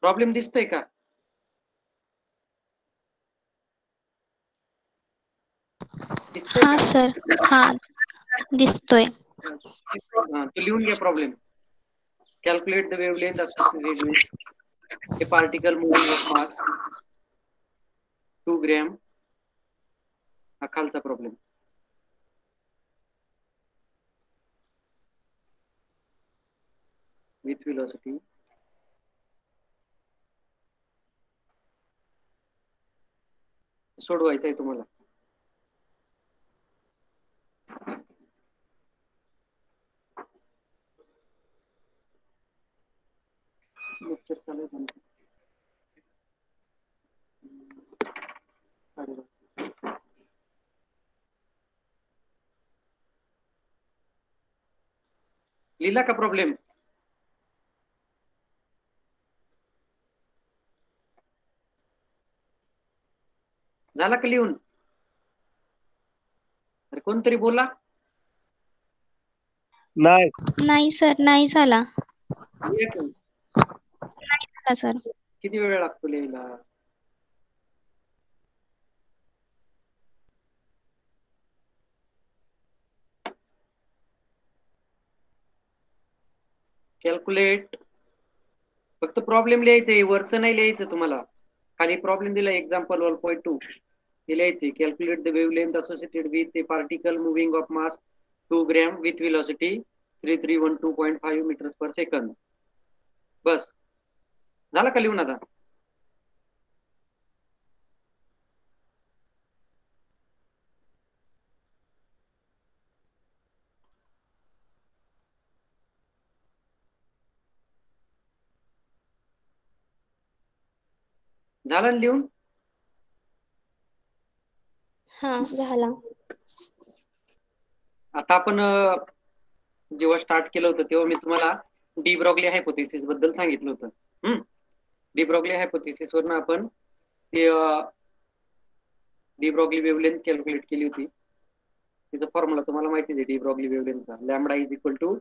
Problem दिसतोय का? दिसतोय हा का? सर, हा दिसतोय. तो लिहून घ्या problem. Calculate the wavelength associated with a particle moving of mass 2 gram. हा खालचा प्रॉब्लेम. विथ velocity सोडवायचं आहे तुम्हाला. लेक्चर चालू आहे. लिहिला का प्रॉब्लेम? झाला का लिहून? अरे कोणतरी बोला. नाही सर, नाही झाला. लिहा. नाही झाला सर. किती वेळ लागतो लिहायला? कॅल्क्युलेट, फक्त प्रॉब्लेम लिहायचंय, वरचं नाही लिहायचं तुम्हाला. खाली प्रॉब्लेम दिला एक्झाम्पल 1.2 हे लिहायचे. Calculate the wavelength associated with a particle moving of mass 2 gram with velocity 3312.5 metres per second. बस झालं का लिहून? आता झालं लिहून? हा झाला. आता आपण जेव्हा स्टार्ट केलं होतं तेव्हा मी तुम्हाला डी ब्रॉग्ली हायपोथेसिस बद्दल सांगितलं होतं. डी ब्रॉग्ली हायपोथेसिस वरून आपण ते डी ब्रॉग्ली वेवलेंथ कॅल्क्युलेट केली होती. तिचा फॉर्म्युला तुम्हाला माहिती आहे डी ब्रॉग्ली वेवलेंथचा. Lambda is equal to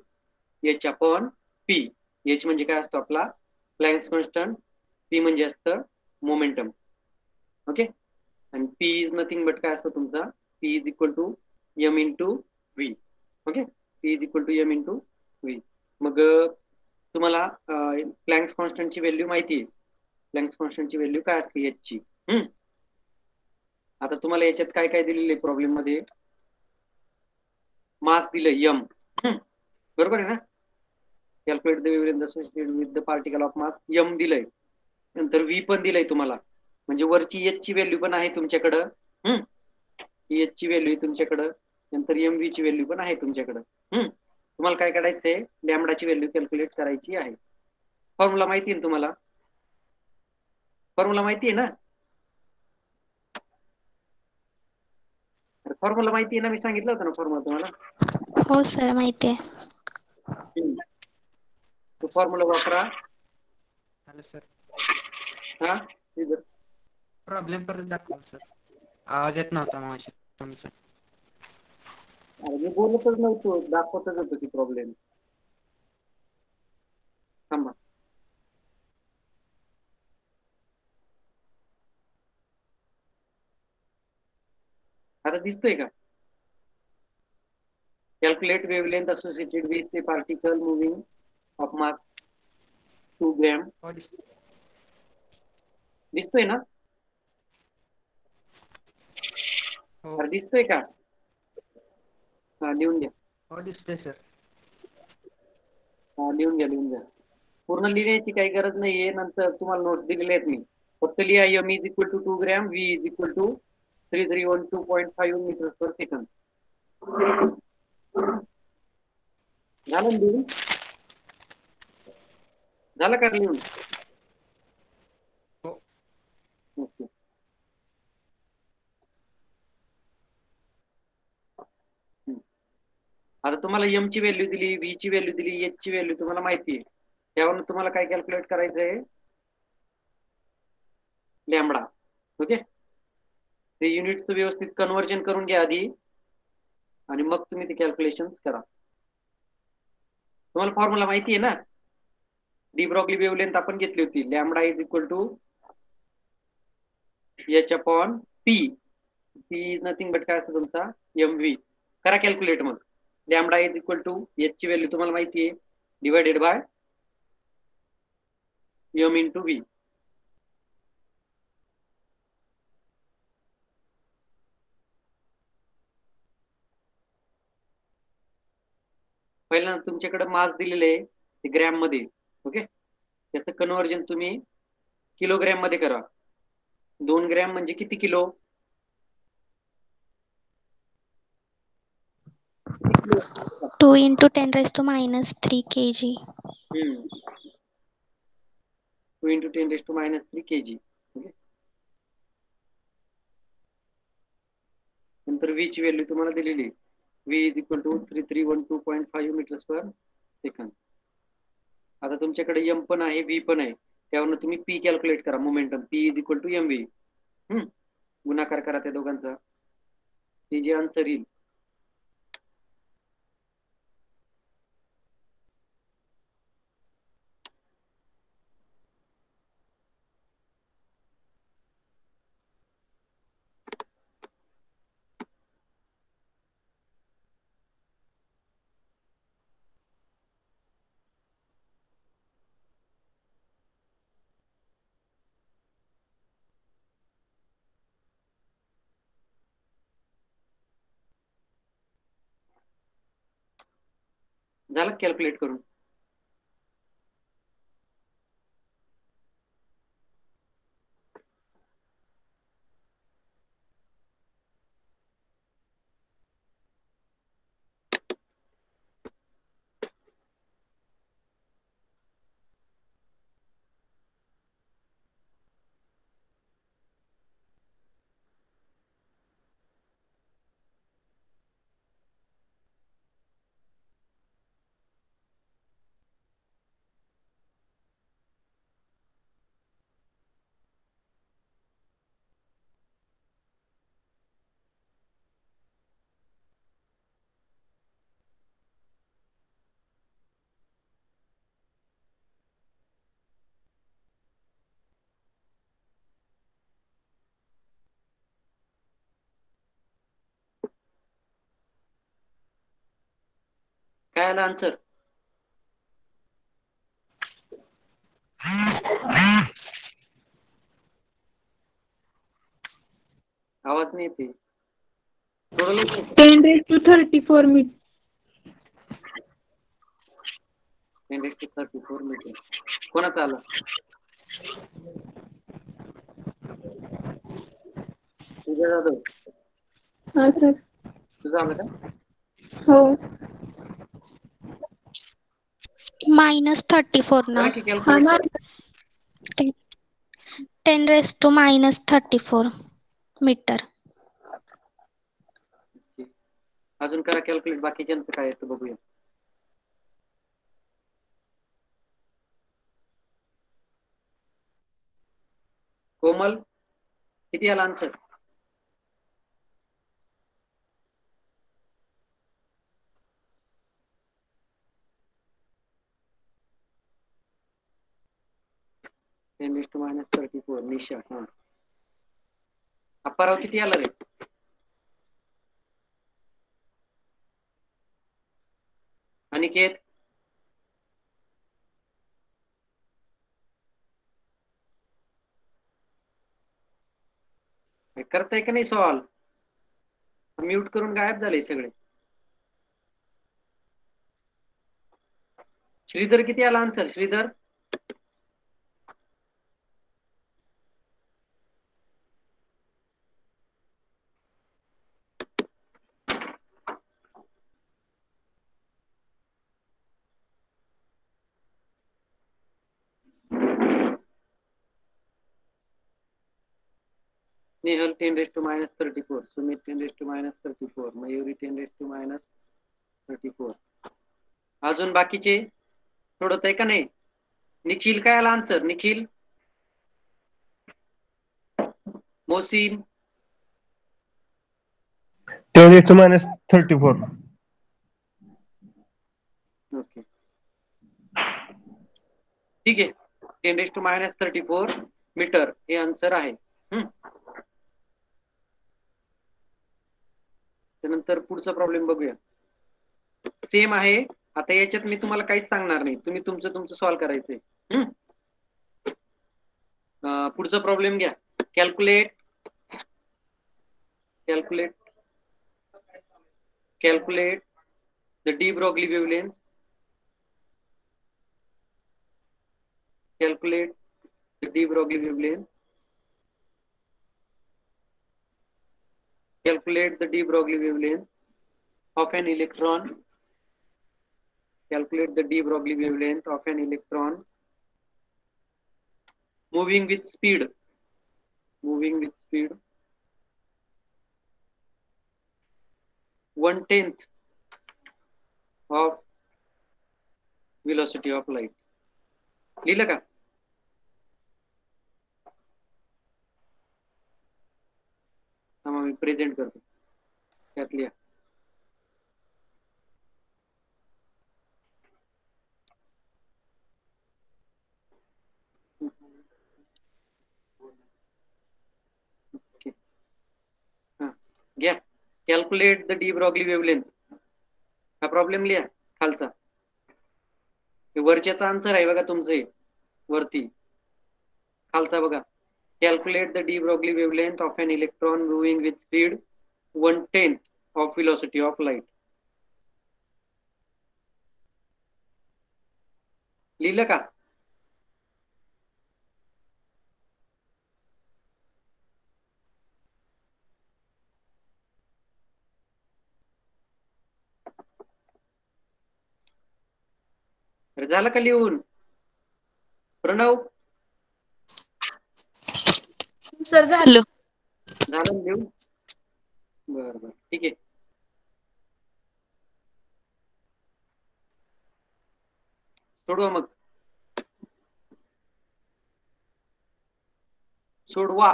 H upon P. H म्हणजे काय असतो आपला प्लँक्स कॉन्स्टंट, पी म्हणजे असतं मोमेंटम. ओके, आणि पी इज नथिंग बट काय असतं तुमचा P is equal to M into V. Okay, P is equal to M into V. मग तुम्हाला प्लँक्स कॉन्स्टंटची व्हॅल्यू माहिती आहे. प्लँक्स कॉन्स्टंटची व्हॅल्यू काय असते एच ची. आता तुम्हाला याच्यात काय काय दिलेले प्रॉब्लेम मध्ये? मास दिलं एम, बरोबर आहे ना. Calculate the wavelength associated with the particle of mass M दिलंय. नंतर व्ही पण दिलंय तुम्हाला, म्हणजे वरची एच ची व्हॅल्यू पण आहे तुमच्याकडं. एच ची व्हॅल्यू तुमच्याकडं, नंतर एम व्ही ची व्हॅल्यू पण आहे तुमच्याकडं. तुम्हाला काय काढायचंय? लॅम्बडाची व्हॅल्यू कॅल्क्युलेट करायची आहे. फॉर्म्युला माहिती आहे तुम्हाला? फॉर्म्युला माहिती आहे ना? फॉर्म्युला माहिती आहे ना? मी सांगितलं होतं ना फॉर्म्युला तुम्हाला. हो सर, माहिती आहे. तो फॉर्म्युला वापरा. हॅलो सर, हा प्रॉब्लेम परत दाखवा सर. आवाज येत नव्हता माझ्या तुमचा. मी बोलतच नव्हतो, दाखवतच होतो की प्रॉब्लेम. थांबा. आता दिसतोय का? Calculate wavelength associated with a particle moving of mass 2 gram. दिसतोय ना? हो दिसतोय का? हा लिहून घ्या. हो दिसतोय सर. हा लिहून घ्या. पूर्ण लिहिण्याची काही गरज नाहीये, नंतर तुम्हाला नोट दिलेले आहेत मी. फक्त लिहा M is equal to 2 gram, V is equal to 3312.5 metre per सेकंद. झालं लिहून? झालं का लिहून? हो. ओके. आता तुम्हाला एम ची व्हॅल्यू दिली, व्ही ची व्हॅल्यू दिली, एच ची व्हॅल्यू तुम्हाला माहिती आहे. त्यावरून तुम्हाला काय कॅल्क्युलेट करायचंय? लॅम्बडा. ओके, ते युनिटचं व्यवस्थित कन्व्हर्जन करून घ्या आधी, आणि मग तुम्ही ते कॅल्क्युलेशन करा. तुम्हाला फॉर्म्युला माहिती आहे ना? डी ब्रॉग्ली वेवलेंथ आपण घेतली होती, lambda is equal to H upon P. P is nothing but काय असतं तुमचा एम व्ही. करा कॅल्क्युलेट मग. Lambda is equal to H ची व्हॅल्यू तुम्हाला माहिती आहे, divided by M into V. पहिल्यांदा तुमच्याकडे मास दिलेले आहे ते ग्रॅम मध्ये. ओके, त्याचं कन्व्हर्जन तुम्ही किलोग्रॅम मध्ये करा. 2 ग्रॅम म्हणजे किती kilo? 2 into 10 raised to minus 3 kg. 2 into 10 raised to minus 3 kg. Okay, नंतर व्ही ची व्हॅल्यू तुम्हाला दिलेली आहे, V is equal to 3312.5 metres per सेकंद. आता तुमच्याकडे एम पण आहे, व्ही पण आहे, त्यावरून तुम्ही पी कॅल्क्युलेट करा. Momentum P is equal to M V. गुणाकार करा त्या दोघांचा, ते जे आन्सर येईल झालं कॅल्क्युलेट करून. काय आलं आन्सर? आवाज नाही येते. 10 raised to 34 metre. 10 raised to 34 metre. कोणाचं आलं? तुझं जाधव. हा सर. तुझं आलं का? हो. minus 34 ना. करा की हा कॅल्क्युलेट. ना. 10 raised to minus 34 मीटर. अजून करा कॅल्क्युलेट, बाकीच्यांचं काय येतं बघूया. कोमल, किती आला आन्सर? -34. निशा. हा, अप्पाराव किती आला रे? अनिकेत, करताय का नाही सॉल्व? म्यूट करून गायब झाले सगळे. श्रीधर किती आला answer? Shridhar, Nehal 10 raised to minus 34, Sumit 10 raised to minus 34, Mayuri 10 raised to minus 34. अजून बाकीचे सोडत आहे का नाही? निखिल काय आला answer? Nikhil, Mosim, 10 raised to minus 34. Okay. ठीक आहे. 10⁻34 मीटर हे आन्सर आहे. त्यानंतर पुढचा प्रॉब्लेम बघूया. सेम आहे. आता याच्यात मी तुम्हाला काहीच सांगणार नाही, तुम्ही तुमचं सॉल्व्ह करायचंय. पुढचा प्रॉब्लेम घ्या. Calculate the de Broglie wavelength. Calculate the de Broglie wavelength. Calculate the de Broglie wavelength of an electron. Calculate the de Broglie wavelength of an electron moving with speed 1/10 of velocity of light. लिहिलं का? थांबा मी present करतो. त्यात लिहा. घ्या. Calculate the de Broglie wavelength. हा problem लिहा खालचा. वरच्याचा आन्सर आहे बघा तुमचं हे वरती. खालचा बघा. Calculate the de Broglie wavelength of an electron moving with speed 1/10 of velocity of light. लिहिलं का? झालं का लिहून? प्रणव सर झालं लिहून? बरं ठीक आहे. सोडवा मग. सोडवा.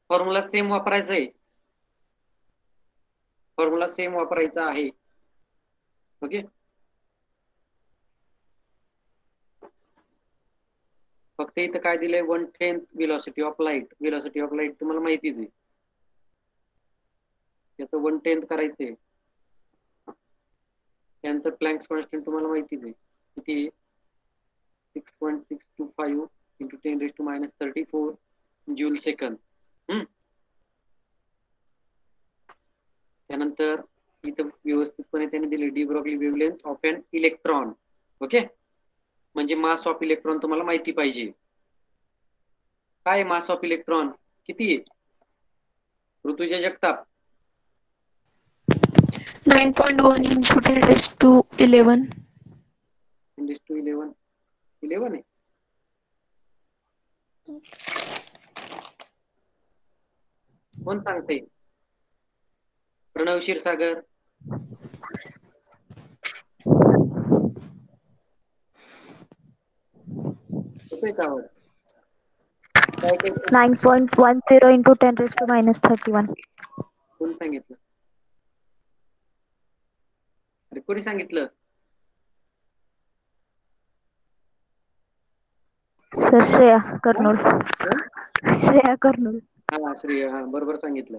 फॉर्म्युला सेम वापरायचा आहे. फॉर्म्युला सेम वापरायचा आहे. ओके. फक्त इथं काय दिलंय 1/10 velocity of light. Velocity of light तुम्हाला माहितीच आहे. याचं 1/10 करायचंय. त्यानंतर प्लँक्स कॉन्स्टंट तुम्हाला माहितीच आहे. किती? 6.625 into 10⁻34 जूल सेकंद. त्यानंतर इथं व्यवस्थितपणे त्याने दिले de Broglie wavelength of an electron. Okay. म्हणजे मास ऑफ इलेक्ट्रॉन तुम्हाला माहिती पाहिजे. काय मास ऑफ इलेक्ट्रॉन किती आहे? ऋतुजा जगताप 9.1 into 10⁻11. 10⁻11 आहे. कोण सांगते? प्रणव क्षीरसागर. होतोय का आवाज? 9.10 into 10⁻31. कोण सांगितलं? अरे कोणी सांगितलं? सर श्रेया कर्नूल. हा श्रेया, हा बरोबर सांगितलं.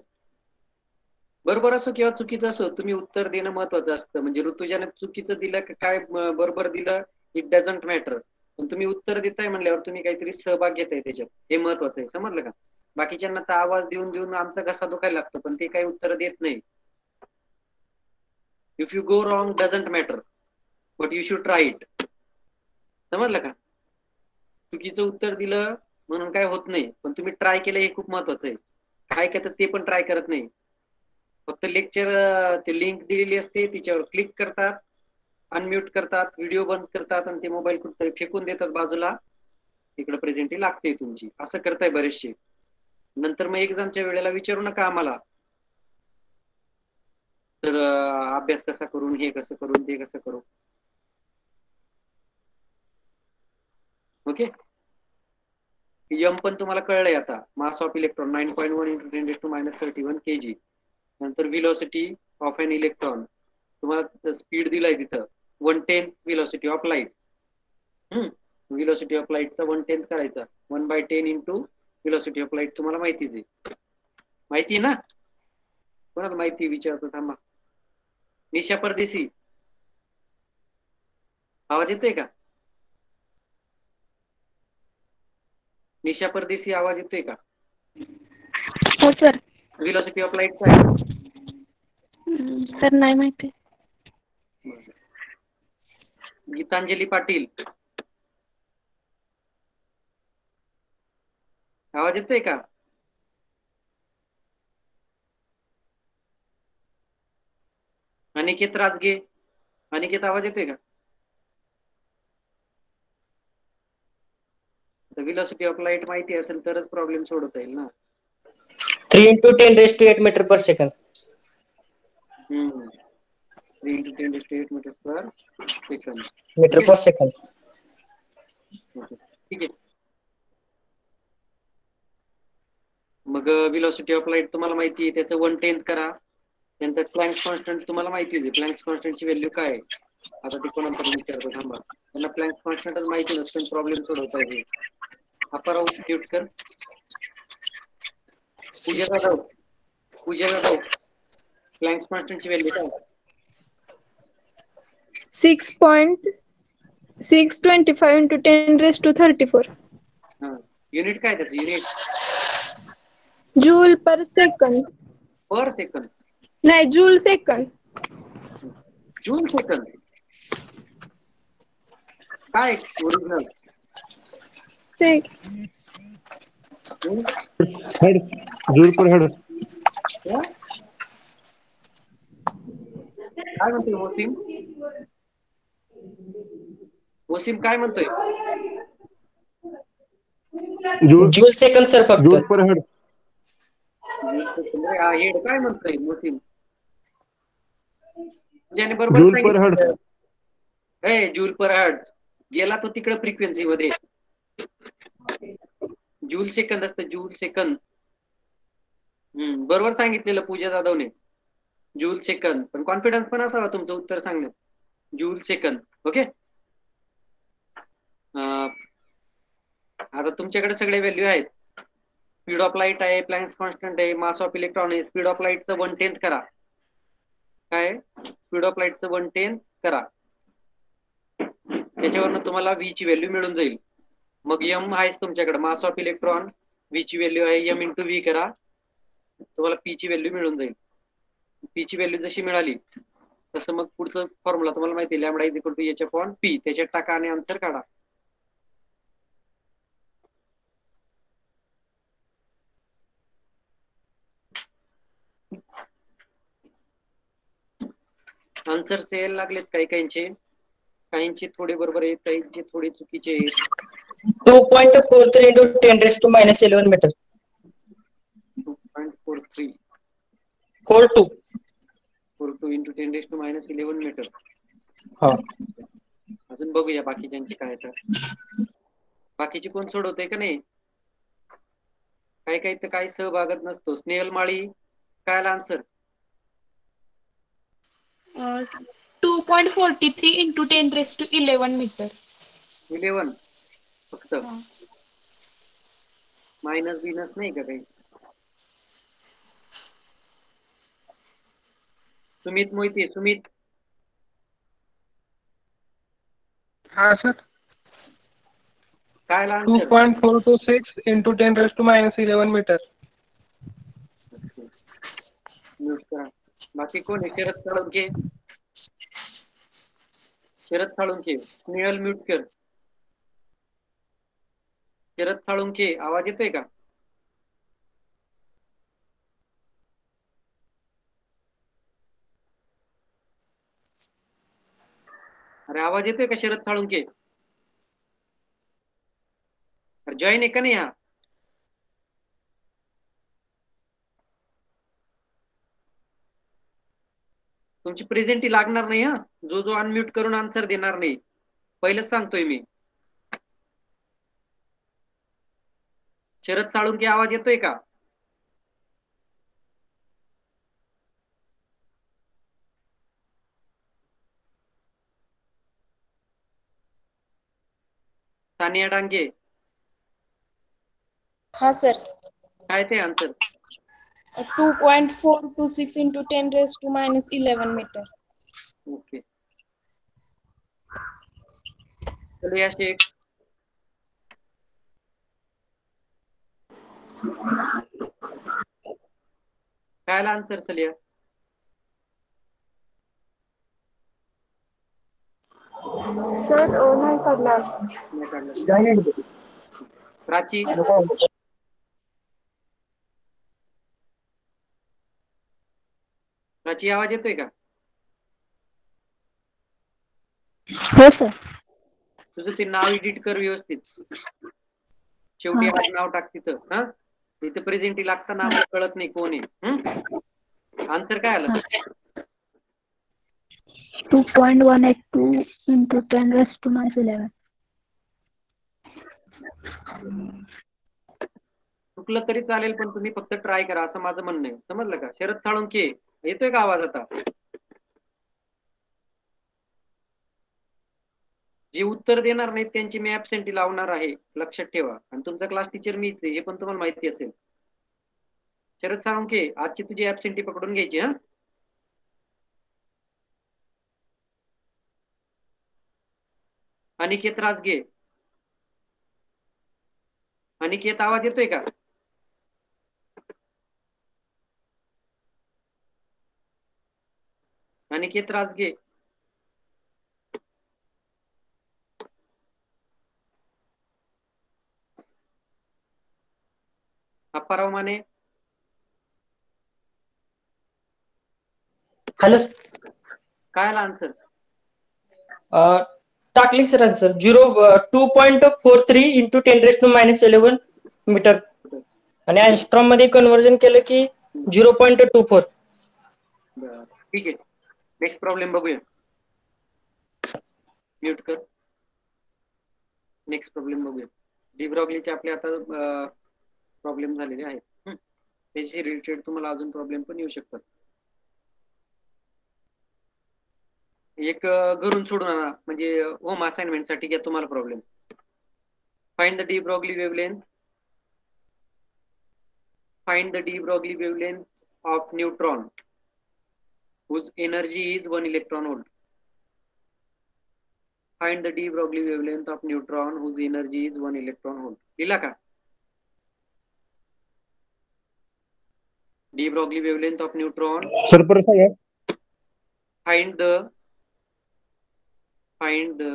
बरोबर असो किंवा चुकीचं असो, तुम्ही उत्तर देणं महत्वाचं असतं. म्हणजे ऋतुजाने चुकीचं दिलं काय बरोबर दिलं, इट डझंट मॅटर. पण तुम्ही उत्तर देताय म्हणल्यावर तुम्ही काहीतरी सहभाग घेताय त्याच्यात, हे महत्वाचं आहे. समजलं का? बाकीच्यांना तर आवाज देऊन आमचा घसा दुखायला लागतो, पण ते काही उत्तर देत नाही. If you go wrong doesn't matter, but you should try it. समजलं का? चुकीचं उत्तर दिलं म्हणून काय होत नाही, पण तुम्ही ट्राय केलं हे खूप महत्वाचं आहे. काय करतात ते पण ट्राय करत नाही. फक्त लेक्चर ते लिंक दिलेली असते, तिच्यावर क्लिक करतात, अनम्यूट करतात, व्हिडिओ बंद करतात आणि ते मोबाईल कुठेतरी फेकून देतात बाजूला. इकडे प्रेझेंटी लागते तुमची. असं करताय बरेचसे. नंतर मग एक्झामच्या वेळेला विचारू नका आम्हाला, तर अभ्यास कसा करून, हे कसं करून, ते कसं करू. ओके. यम पण तुम्हाला कळलंय आता. Mass of electron 9.1 into 10⁻31 kg. नंतर व्हिलॉसिटी ऑफ एन इलेक्ट्रॉन तुम्हाला स्पीड दिलाय तिथं 1/10 velocity of light. Velocity of लाईटचा 1/10 करायचा 1/10 इंटू व्हिलॉसिटी ऑफ लाईट तुम्हाला माहितीच आहे. माहिती आहे ना? कोणाला माहिती विचारतो थांबा. निशा परदेशी आवाज येतोय का? निशा परदेशी आवाज येतोय का? हो सर. व्हिलॉसिटी ऑफ लाईट काय आहे? सर नाही माहिती. गीतांजली पाटील आवाज येतोय का? अनिकेत राजगे, अनिकेत आवाज येतोय का? व्हिलॉसिटी ऑफ लाईट माहिती असेल तरच प्रॉब्लेम सोडवता येईल ना. 3 into 10⁻⁸ meter per second. 3 into 10⁸ meter per second. Meter per second. ठीक आहे. मग व्हिलॉसिटी ऑफ लाईट तुम्हाला माहिती आहे, त्याचं 1/10 करा. नंतर प्लँक्स कॉन्स्टंट तुम्हाला माहिती आहे. प्लँक्स कॉन्स्टंटची व्हॅल्यू काय आहे? आता ते कोणाला विचारतो थांबा. त्यांना प्लँक्स कॉन्स्टंटच माहिती नसतं, प्रॉब्लेम सोडवता येईल. अपाराव म्यूट कर. पूजा जाधव प्लँक्स कॉन्स्टंटची व्हॅल्यू काय? 6.625 into 10⁻34. युनिट काय त्याचं? Unit joule per second. Per second नाही, जूल सेकंद. जूल सेकंद काय ओरिजिनल? हेड जूल पर हेड. काय म्हणतोय मोसिम? मोसिम काय म्हणतोय? Joule second sir फक्त. जूल पर हेड. हेड काय म्हणतोय मोसिम? ज्याने बरोबर जूल पर हेड. सांगितलं जूल पर हर्ट्ज गेला तो तिकडे फ्रिक्वेन्सी मध्ये. जूल सेकंद असतं, जूल सेकंद. बरोबर सांगितलेलं पूजा जाधवने. जूल सेकंद, पण कॉन्फिडन्स पण असावा तुमचं उत्तर सांगण्यात. जूल सेकंद. ओके. आता तुमच्याकडे सगळे व्हॅल्यू आहेत. स्पीड ऑफ लाईट आहे, प्लँक्स कॉन्स्टंट आहे, मास ऑफ इलेक्ट्रॉन आहे. स्पीड ऑफ लाईटचं 1/10 करा. काय? स्पीड ऑफ लाईटचं 1/10 करा. त्याच्यावरनं तुम्हाला व्ही ची व्हॅल्यू मिळून जाईल. मग एम आहेच तुमच्याकडे, मास ऑफ इलेक्ट्रॉन, व्ही ची व्हॅल्यू आहे, एम इंटू व्ही करा, तुम्हाला पी ची व्हॅल्यू मिळून जाईल. पी ची व्हॅल्यू जशी मिळाली तसं मग पुढचं फॉर्म्युला तुम्हाला माहिती आहे, lambda is equal to H upon P. त्याच्यात टाका आणि आन्सर काढा. आन्सर यायला लागलेत काही काहींचे थोडे बरोबर आहेत, काहींचे थोडे चुकीचे आहेत. 2.43 into 10⁻11 meter. 2.43 42. 42 into 10⁻11 metre. हा. अजून बघूया बाकीच्यांचे काय तर. बाकीचे कोण सोडवते का नाही? काही तर काही सहभागत नसतो. स्नेहल माळी काय आला आन्सर? 2.43 into 10⁻11 meter. 11 फक्त. मायनस बिनस नाही का काही? सुमित मोहिते, सुमित हा सर. काय आन्सर? 2.426 into 10⁻11 meter. म्यूट करा. बाकी कोण आहे? शरद साळुंखे, शरद साळुंखे. स्नेहल म्यूट कर. शरद साळुंखे आवाज येतोय का? अरे आवाज येतोय का शरद साळुंखे? जॉईन आहे का नाही हा? तुमची प्रेझेंटी लागणार नाही हा. जो अनम्यूट करून आन्सर देणार नाही, पहिलंच सांगतोय मी. शरद साळुंके आवाज येतोय का? सानिया डांगे, हाँ सर. काय ते answer? 2.426 into 10 raised to minus 11 meter. Okay, चलो या शेख. काय आला आन्सर सलिया? सर नाही पडला. नाही काढलं. प्राची, प्राची आवाज येतोय का? हो सर. तुझं ते नाव एडिट कर व्यवस्थित. शेवटी आज नाव टाक तिथं. हा, तिथं प्रेझेंटी लागताना आपल्याला कळत नाही कोण आहे. आन्सर काय आलं? 2.182 into 10 raised to minus 11. चुकलं तरी चालेल, पण तुम्ही फक्त ट्राय करा असं माझं म्हणणं आहे. समजलं का? शरद साळुंके, येतोय का आवाज आता? जे उत्तर देणार नाहीत त्यांची मी ऍबसेंटी लावणार आहे, लक्षात ठेवा. आणि तुमचा क्लास टीचर मीच आहे, हे पण तुम्हाला माहिती असेल. शरद साळुंके, आजची तुझी ऍबसेंटी पकडून घ्यायची. हा, अनिकेत राजगे, अनिकेत आवाज येतोय का? अनिकेत राजगे, अप्पाराव माने, हॅलो. काय आला आन्सर? टाकली sir answer 2.43 into 10 raised to minus 11 metre. आणि अँस्ट्रॉम मध्ये कन्व्हर्जन केलं की 0.24. ठीक आहे, नेक्स्ट प्रॉब्लेम बघूया. म्यूट कर. नेक्स्ट प्रॉब्लेम बघूया. डी ब्रॉग्लीचे आपले आता प्रॉब्लेम झालेले आहेत. त्याच्याशी रिलेटेड तुम्हाला अजून प्रॉब्लेम पण येऊ शकतात. एक घरून सोडून आणा, म्हणजे होम असाइनमेंट साठी घ्या तुम्हाला problem. Find the de Broglie wavelength. Find the de Broglie wavelength of neutron whose energy is 1 electron volt. Find the de Broglie wavelength of neutron whose energy is 1 electron volt. लिहिला का? de Broglie wavelength of neutron. Sir परत सांगा. Find the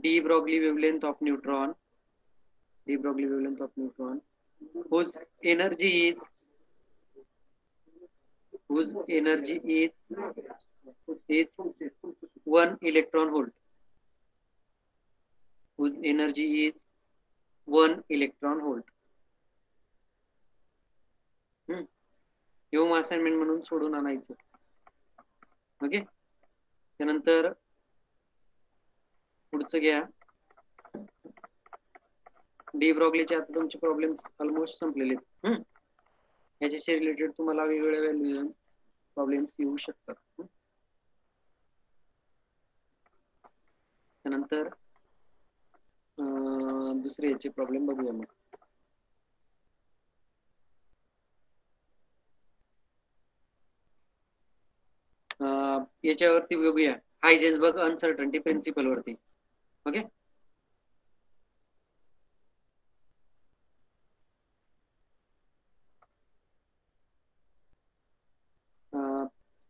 de Broglie wavelength of neutron. De Broglie wavelength of neutron whose energy is 1 electron volt. Whose energy is 1 electron volt. Home assignment म्हणून सोडून आणायचं. Okay, त्यानंतर पुढचं घ्या. D ब्रॉग्लीचे आता तुमचे प्रॉब्लेम ऑलमोस्ट संपलेले आहेत. याच्याशी रिलेटेड तुम्हाला वेगवेगळ्या व्हॅल्यू प्रॉब्लेम्स येऊ शकतात. त्यानंतर दुसरे याचे प्रॉब्लेम बघूया मग. याच्यावरती बघूया, हायजेन्सबर्ग अनसर्टन्टी प्रिन्सिपल वरती. ओके,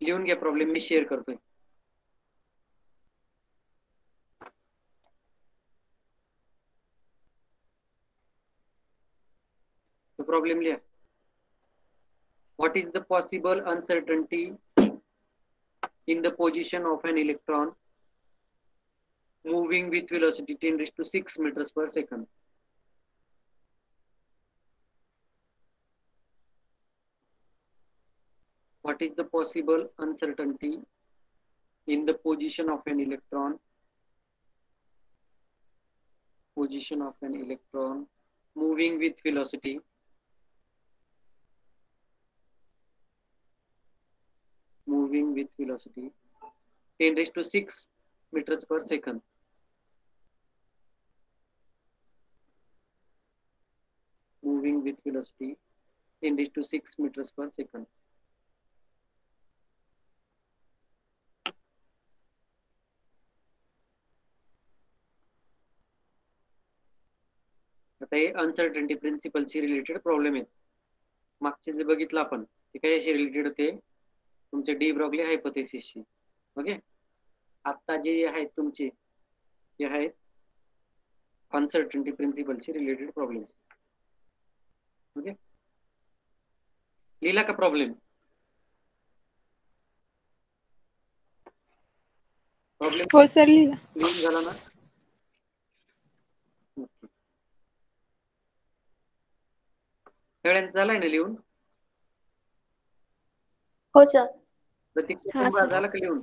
लिहून घ्या प्रॉब्लेम, मी शेअर करतोय. तो प्रॉब्लेम लिहा. What is the possible uncertainty in the position of an electron moving with velocity 10 raised to 6 meters per second. What is the possible uncertainty in the position of an electron moving with velocity moving with velocity 10 raised to 6 meters per second. Moving with velocity 10 raised to 6 meters per second. आता हे uncertainty प्रिन्सिपलशी related problem आहेत. मागचे जे बघितलं आपण ते कशाशी related होते, तुमचे डी ब्रॉग्ली हायपोथेसिसशी. ओके, आता जे आहेत तुमचे ते आहेत अनसर्टनिटी प्रिन्सिपलशी रिलेटेड प्रॉब्लेम. ओके, लिहिला का प्रॉब्लेम? प्रॉब्लेम हो सर लिहिला. लिहून झाला ना? ओके, सगळ्यांचं झालंय ना लिहून? हो सर. प्रतीक्षा हा, कुंभार सर. झालं का लिहून?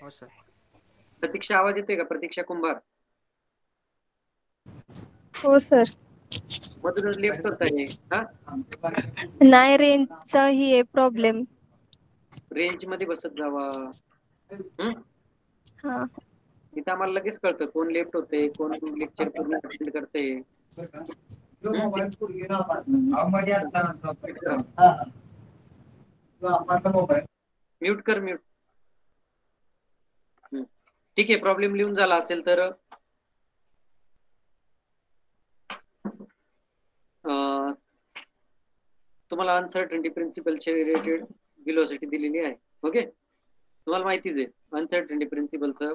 हो सर. प्रतीक्षा आवाज येतोय का? प्रतीक्षा कुंभार हो सर. मधूनच लेफ्ट होत आहे. हा, नाही रेंजचा ही आहे प्रॉब्लेम. रेंज मध्ये बसत जावा. हा. इथं आम्हाला लगेच कळतं कोण लेफ्ट होते, कोण लेक्चर पूर्ण अटेंड करते. म्यूट कर, म्यूट. ठीक आहे, प्रॉब्लेम लिहून झाला असेल तर तुम्हाला अनसर्टनिटी प्रिन्सिपलचे रिलेटेड व्हेलॉसिटी दिलेली आहे. ओके, तुम्हाला माहितीच आहे अनसर्टनिटी प्रिन्सिपलचं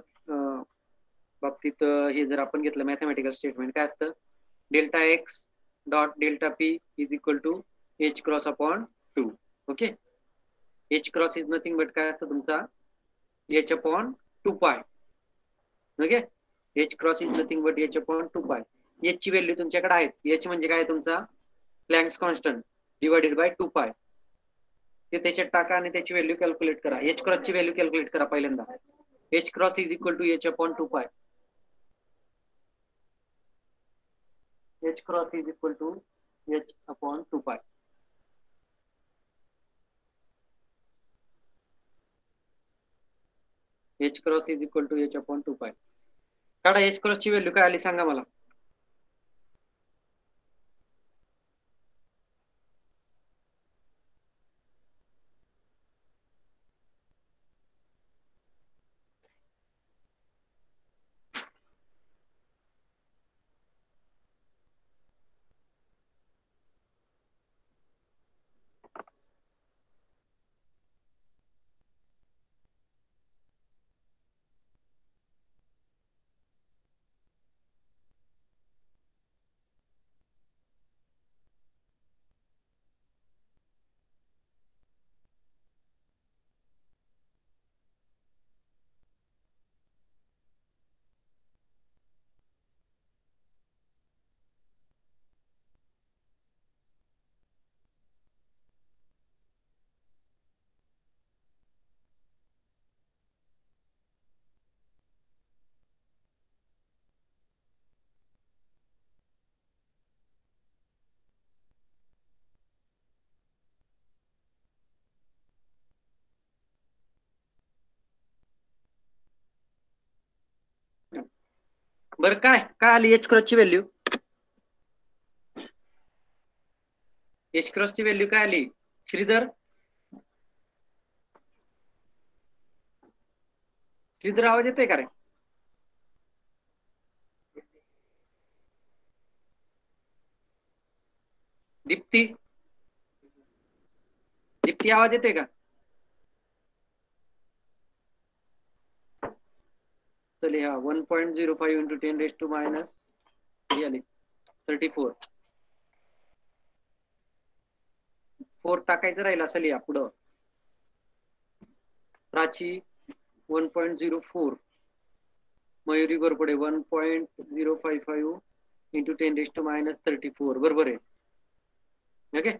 बाबतीत हे जर आपण घेतलं मॅथमॅटिकल स्टेटमेंट काय असतं, delta X dot delta P is equal to H cross upon 2. Okay, H cross is nothing but काय असतं तुमचा H upon 2 pi. Okay, H cross is nothing but H upon 2 pi. H ची value तुमच्याकडे आहे. H म्हणजे काय तुमचा Planck's constant divided by 2 पाय. ते त्याच्यात टाका आणि त्याची व्हॅल्यू कॅल्क्युलेट करा. एच क्रॉस ची व्हॅल्यू कॅल्क्युलेट करा पहिल्यांदा. H cross is equal to H upon 2 pi. H cross is equal to H upon 2 pi. H cross is equal to H upon 2 pi. काढा एच क्रॉस ची value काय आली सांगा मला. बरं काय काय आली एच क्रॉस ची व्हॅल्यू? एच क्रॉस ची व्हॅल्यू काय आली श्रीधर? श्रीधर आवाज येतोय का रे? दीप्ती, दीप्ती आवाज येतोय का? चल हा 1.05 इंटू 10 रेज टू मायनस हे आली 34. 4 टाकायचं राहिलं असेल या पुढं. Prachi 1.04, Mayuri Gorpade 1.055 into 10 raise to minus 34 बरोबर आहे. Okay,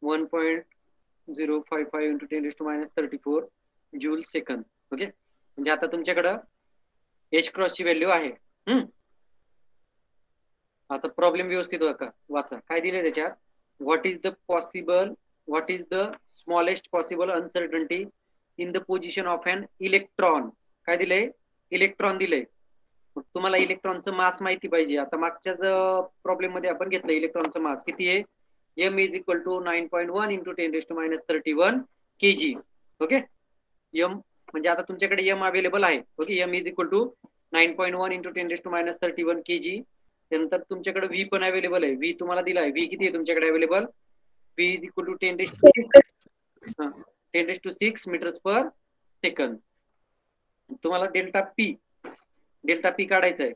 1.055 into 10 raise to minus 34 joule सेकंद. ओके, म्हणजे आता तुमच्याकडं एच क्रॉस ची व्हॅल्यू आहे. आता प्रॉब्लेम व्यवस्थित वाचा. काय दिले त्याच्यात? What is the smallest possible uncertainty in the position of an electron. काय दिलंय? इलेक्ट्रॉन दिलंय. तुम्हाला इलेक्ट्रॉनचं मास माहिती पाहिजे. आता मागच्याच प्रॉब्लेम मध्ये आपण घेतलं इलेक्ट्रॉनचं मास किती आहे? m is equal to 9.1 into 10⁻31 kg. Okay, m म्हणजे आता तुमच्याकडे m अवेलेबल आहे. Okay, m is equal to 9.1 into 10⁻31 kg. त्यानंतर तुमच्याकडे v पण अवेलेबल आहे. v तुम्हाला दिला आहे. v किती आहे तुमच्याकडे available? v is equal to 10⁻6 metres per सेकंद. तुम्हाला डेल्टा पी काढायचा आहे.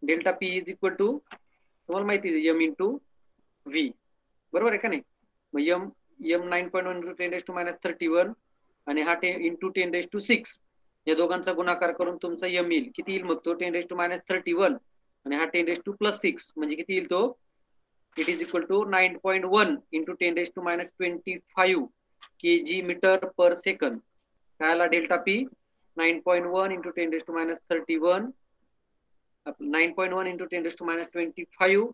Delta P is equal to तुम्हाला माहिती आहे m इंटू व्ही, बरोबर आहे का नाही? मग m 9.1 इंटू 10⁻31 आणि हा इंटू 10⁻6 या दोघांचा गुणाकार करून तुमचा m येईल. किती येईल मग तो? 10⁻31 आणि हा 10⁻6 म्हणजे किती येईल तो? It is equal to 9.1 into 10⁻25 kg metre per second. काय आला delta P? 9.1 into 10⁻31 9.1 into 10⁻25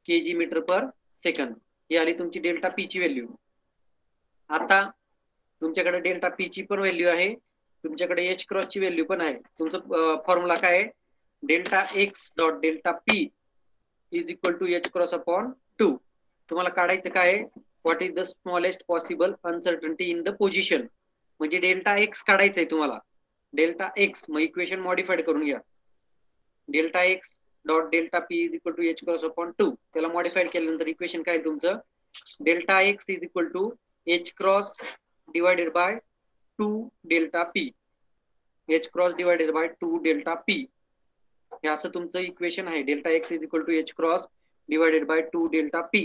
kg metre per second. ही आली तुमची डेल्टा पी ची व्हॅल्यू. आता तुमच्याकडे डेल्टा पी ची पण व्हॅल्यू आहे, तुमच्याकडे एच क्रॉस ची व्हॅल्यू पण आहे. तुमचं फॉर्म्युला काय आहे? Delta X dot delta P is equal to H cross upon 2. तुम्हाला काढायचं काय आहे? What is the smallest possible uncertainty in the position. म्हणजे डेल्टा एक्स काढायचंय तुम्हाला. डेल्टा एक्स मग इक्वेशन मॉडिफाईड करून घ्या. Delta X dot delta P is equal to H cross upon 2. त्याला मॉडिफाईड केल्यानंतर इक्वेशन काय तुमचं? Delta X is equal to H cross divided by 2 delta P. H cross divided by 2 delta P हे असं तुमचं equation आहे. Delta X is equal to H cross divided by 2 delta P.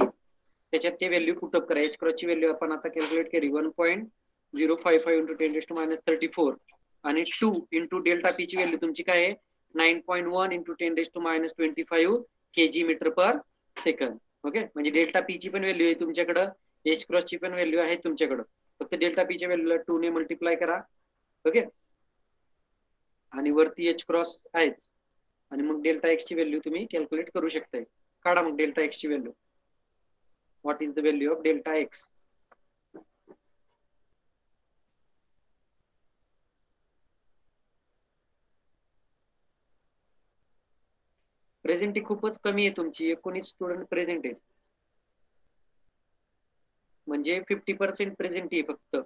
त्याच्यात ते value put up करा. H cross ची value आपण आता कॅल्क्युलेट केली 1.055 इंटू 10⁻34 आणि 2 इंटू डेल्टा पी ची व्हॅल्यू तुमची काय आहे? 9.1 इंटू 10⁻25 kg मीटर पर सेकंद. ओके, म्हणजे डेल्टा पी ची पण व्हॅल्यू आहे तुमच्याकडे, एच क्रॉस ची पण व्हॅल्यू आहे तुमच्याकडे. फक्त डेल्टा पी च्या व्हॅल्यूला 2 ने मल्टिप्लाय करा. ओके, आणि वरती एच क्रॉस आहेच आणि मग डेल्टा एक्स ची व्हॅल्यू तुम्ही कॅल्क्युलेट करू शकताय. काढा मग डेल्टा एक्स ची value. What is the value of delta x? Presenty खूपच कमी आहे तुमची. 19 स्टुडंट प्रेझेंट आहे, म्हणजे 50% प्रेझेंटी आहे फक्त.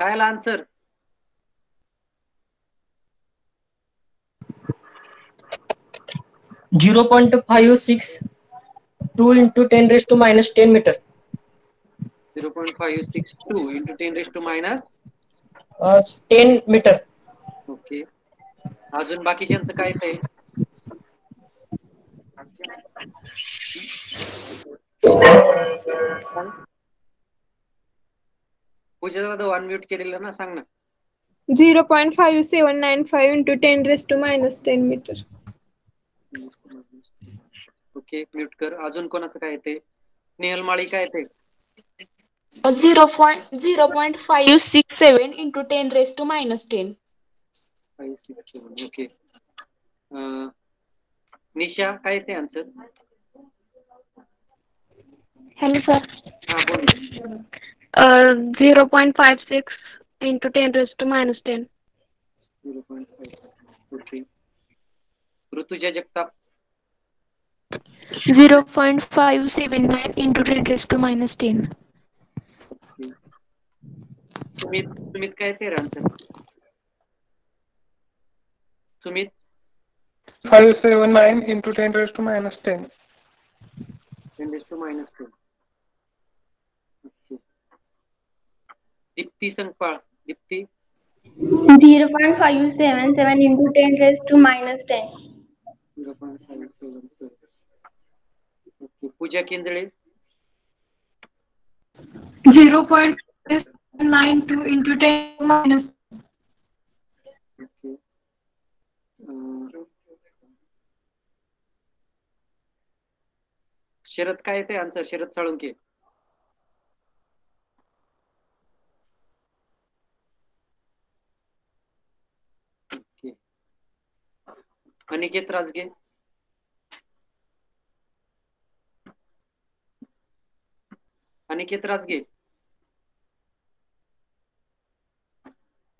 काय आला answer? (0.562 into 10 raised to minus 10 meter. 0.562 into 10 raised to minus 10 meter. Okay. अजून बाकीच्यांचं काय आहे? पूजा दादा अनम्यूट केलेलं ना, सांग ना. 0.5795 into 10 raised to minus 10 meter. Okay, mute कर. अजून कोणाचं काय येते? स्नेहल माळी काय येते? 0.567 into 10 raised to minus 10. 5, 6, 7. Okay. निशा काय येते आन्सर? Hello, sir. हा बोल. 0.56 into 10 raised to minus 10. 0.5. Okay. Rutuja Jagtap 0.579 into 10 raised to minus 10. Sumit काय येते answer? Sumit 579 into 10 raised to minus 10. 10 raised to minus 10. Deepti Sangpal. Deepti 0.577 into 10 raised to minus 10. 0.577. Okay. Pooja Kenjale 0.92 into 10 minus. Okay. Sharad काय येते answer? Sharad Salunke okay. Aniket Rajge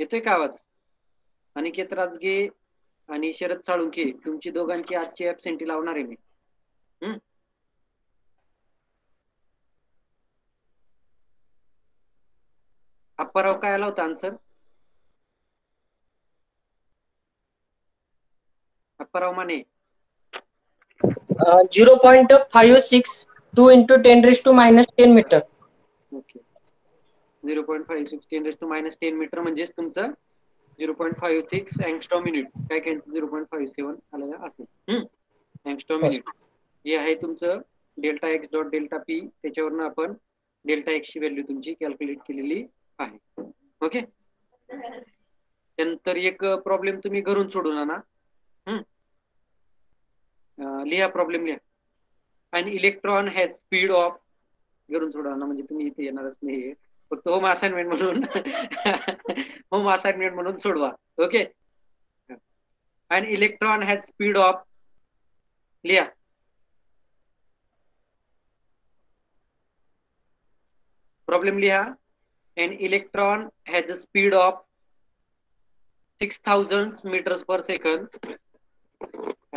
'येतोय का आवाज? अनिकेत राजगे आणि शरद साळुंके तुमची दोघांची आजची ऍबसेंटी लावणार आहे मी. अप्पाराव काय आला होता answer? Apparao Mane 0.562 into 10 raised to minus 10 meter. Okay. 0.56 10 raised to minus 10 metre म्हणजेच तुमचं 0.56 अँगस्ट्रॉम युनिट. काय काय 0.57 आलं असेल अँगस्ट्रॉम युनिट. हे आहे तुमचं delta X dot delta P. त्याच्यावरनं आपण डेल्टा एक्स ची व्हॅल्यू तुमची कॅल्क्युलेट केलेली आहे. ओके. त्यानंतर एक प्रॉब्लेम तुम्ही घरून सोडून आणा. लिहा प्रॉब्लेम लिहा. अन इलेक्ट्रॉन हॅज स्पीड ऑफ घरून सोडून आणा म्हणजे तुम्ही इथे येणारच नाही. फक्त होम असाइनमेंट म्हणून सोडवा. Okay. An electron has speed of लिहा. प्रॉब्लेम लिहा. An electron has a speed of 6,000 meters per second.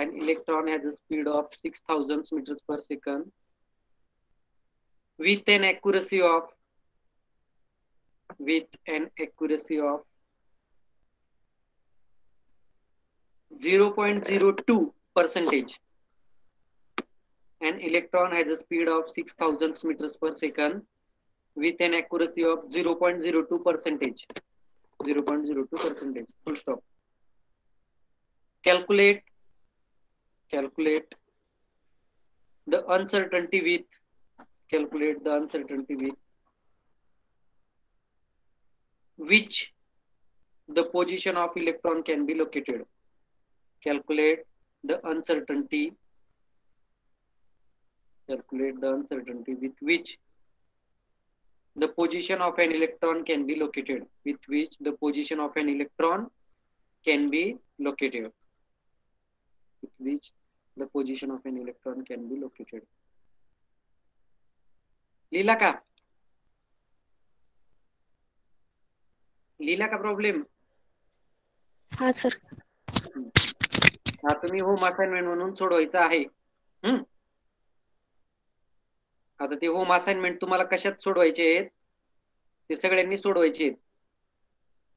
An electron has a speed of 6,000 meters per second with an accuracy of 0.02%. An electron has a speed of 6,000 meters per second with an accuracy of 0.02%. 0.02%. Full stop. Calculate the uncertainty with which the position of electron can be located. Calculate the uncertainty with which the position of an electron can be located. With which the position of an electron can be located. With which the position of an electron can be located. लिहिला का problem? हा sir. हा तुम्ही home assignment म्हणून सोडवायचं आहे. आता ते home assignment तुम्हाला कशात सोडवायचे आहेत ते सगळ्यांनी सोडवायचे आहेत.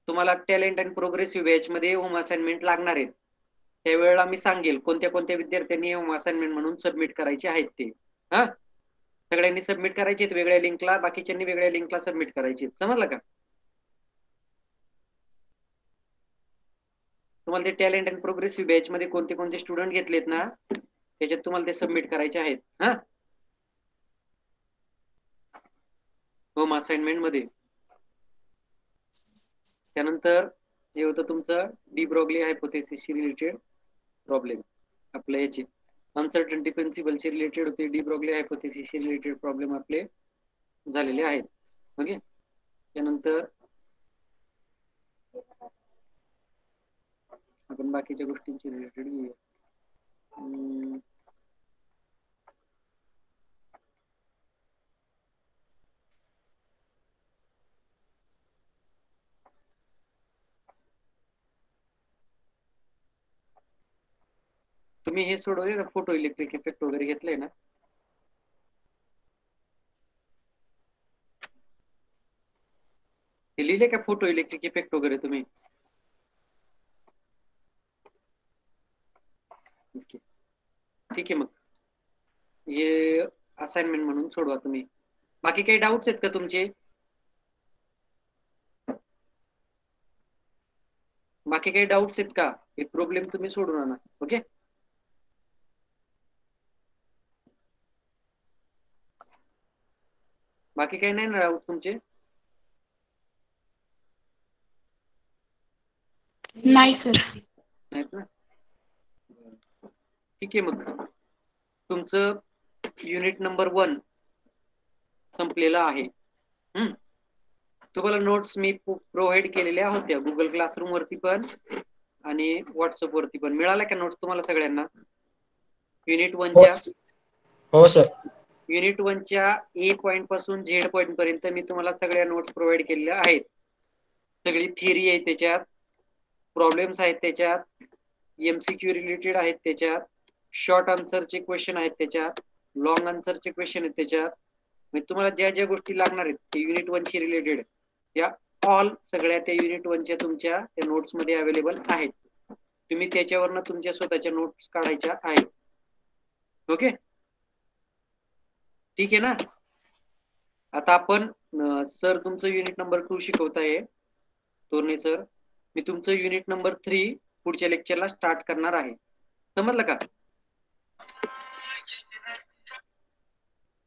तुम्हाला टॅलेंट अँड प्रोग्रेसिव्ह बॅच मध्ये होम असाइनमेंट लागणार आहेत. त्यावेळेला मी सांगेल कोणत्या कोणत्या विद्यार्थ्यांनी होम असाइनमेंट म्हणून सबमिट करायचे आहेत ते. हा, सगळ्यांनी सबमिट करायचे वेगळ्या लिंकला, बाकीच्यांनी वेगळ्या लिंकला सबमिट करायचे. समजलं का? तुम्हाला ते टॅलेंट अँड प्रोग्रेसिव्ह बॅच मध्ये कोणते कोणते स्टुडंट घेतलेत ना, त्याच्यात तुम्हाला ते सबमिट करायचे आहेत. हा, होम असाइनमेंट मध्ये. त्यानंतर हे होतं तुमचं डी ब्रॉग्ली हायपोथेसिसशी रिलेटेड प्रॉब्लेम. आपल्या याची अनसर्टन्टी प्रिन्सिपलशी रिलेटेड होते, डी ब्रॉग्ली हायपोथेसिसशी रिलेटेड प्रॉब्लेम आपले झालेले आहेत. ओके, त्यानंतर आपण बाकीच्या गोष्टींची रिलेटेड घेऊया. तुम्ही हे सोडवले ना, फोटो इलेक्ट्रिक इफेक्ट वगैरे घेतलंय ना? हे लिहिले का फोटो इलेक्ट्रिक इफेक्ट वगैरे तुम्ही? ओके, ठीक आहे. मग हे असाइनमेंट म्हणून सोडवा तुम्ही. बाकी काही डाऊट्स आहेत का तुमचे? बाकी काही डाऊट्स आहेत का? हे प्रॉब्लेम तुम्ही सोडून आणा. ओके, बाकी काही नाही ना डाऊट तुमचे? नाही सर. नाहीत ना? ठीक आहे. मग तुमचं युनिट नंबर 1 संपलेलं आहे. तुम्हाला नोट्स मी प्रोव्हाइड केलेल्या होत्या गुगल क्लासरूम वरती पण आणि व्हॉट्सअप वरती पण. मिळाल्या का नोट्स तुम्हाला सगळ्यांना? युनिट 1च्या हो सर. युनिट 1च्या ए पॉइंट पासून झेड पॉइंट पर्यंत मी तुम्हाला सगळ्या नोट्स प्रोव्हाइड केलेल्या आहेत. सगळी थिअरी आहे त्याच्यात, प्रॉब्लेम्स आहेत त्याच्यात, एमसीक्यू रिलेटेड आहेत त्याच्यात, शॉर्ट आन्सरचे क्वेश्चन आहेत त्याच्यात, लॉंग आन्सरचे क्वेश्चन आहेत त्याच्यात. म्हणजे तुम्हाला ज्या ज्या गोष्टी लागणार आहेत ते युनिट 1शी रिलेटेड या ऑल सगळ्या त्या युनिट 1च्या तुमच्या त्या नोट्स मध्ये अवेलेबल आहेत. तुम्ही त्याच्यावरनं तुमच्या स्वतःच्या नोट्स काढायच्या आहेत. ओके, ठीक आहे ना? आता आपण सर तुमचं युनिट नंबर 2 शिकवताय तोरणे सर. मी तुमचं युनिट नंबर 3 पुढच्या लेक्चरला स्टार्ट करणार आहे. समजलं का?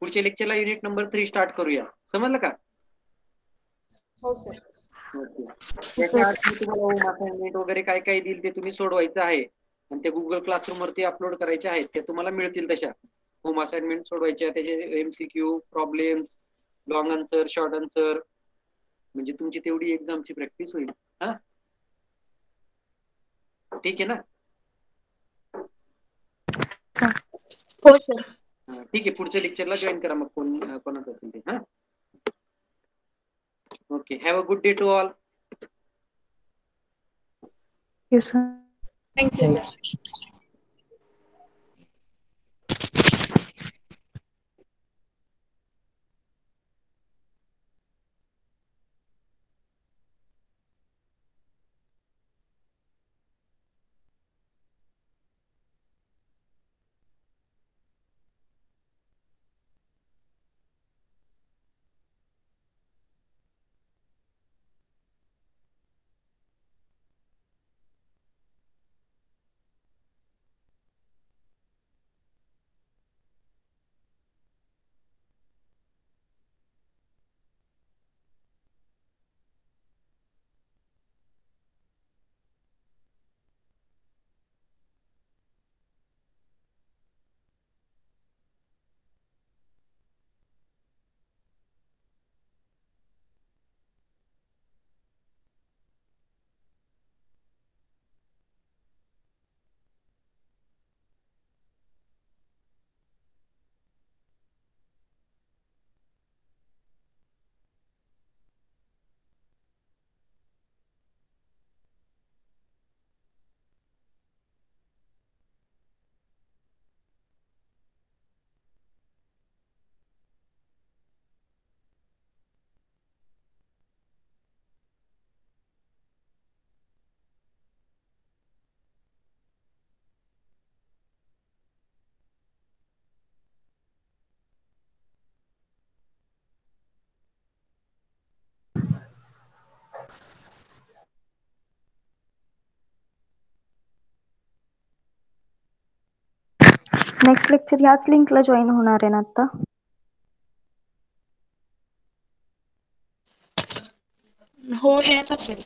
पुढच्या लेक्चरला युनिट नंबर 3 स्टार्ट करूया. समजलं का? हो सर. ओके, त्याच्या आधी तुम्हाला होम असाइनमेंट वगैरे काय काय देईल ते तुम्ही सोडवायचं आहे आणि ते गुगल क्लासरूम वरती अपलोड करायचे आहेत. ते तुम्हाला मिळतील तशा होम असाइनमेंट सोडवायच्या, त्याचे MCQ, problems, long answer, short answer, म्हणजे तुमची तेवढी एक्झामची प्रॅक्टिस होईल. हा, ठीक आहे ना? हो सर. ठीक आहे, पुढच्या लेक्चरला जॉईन करा मग कोणाचं असेल ते. हा, okay, have a good day to all. Yes sir. Thank you sir. Next lecture ह्याच लिंकला जॉईन होणार आहे ना आता? हो हेच असेल.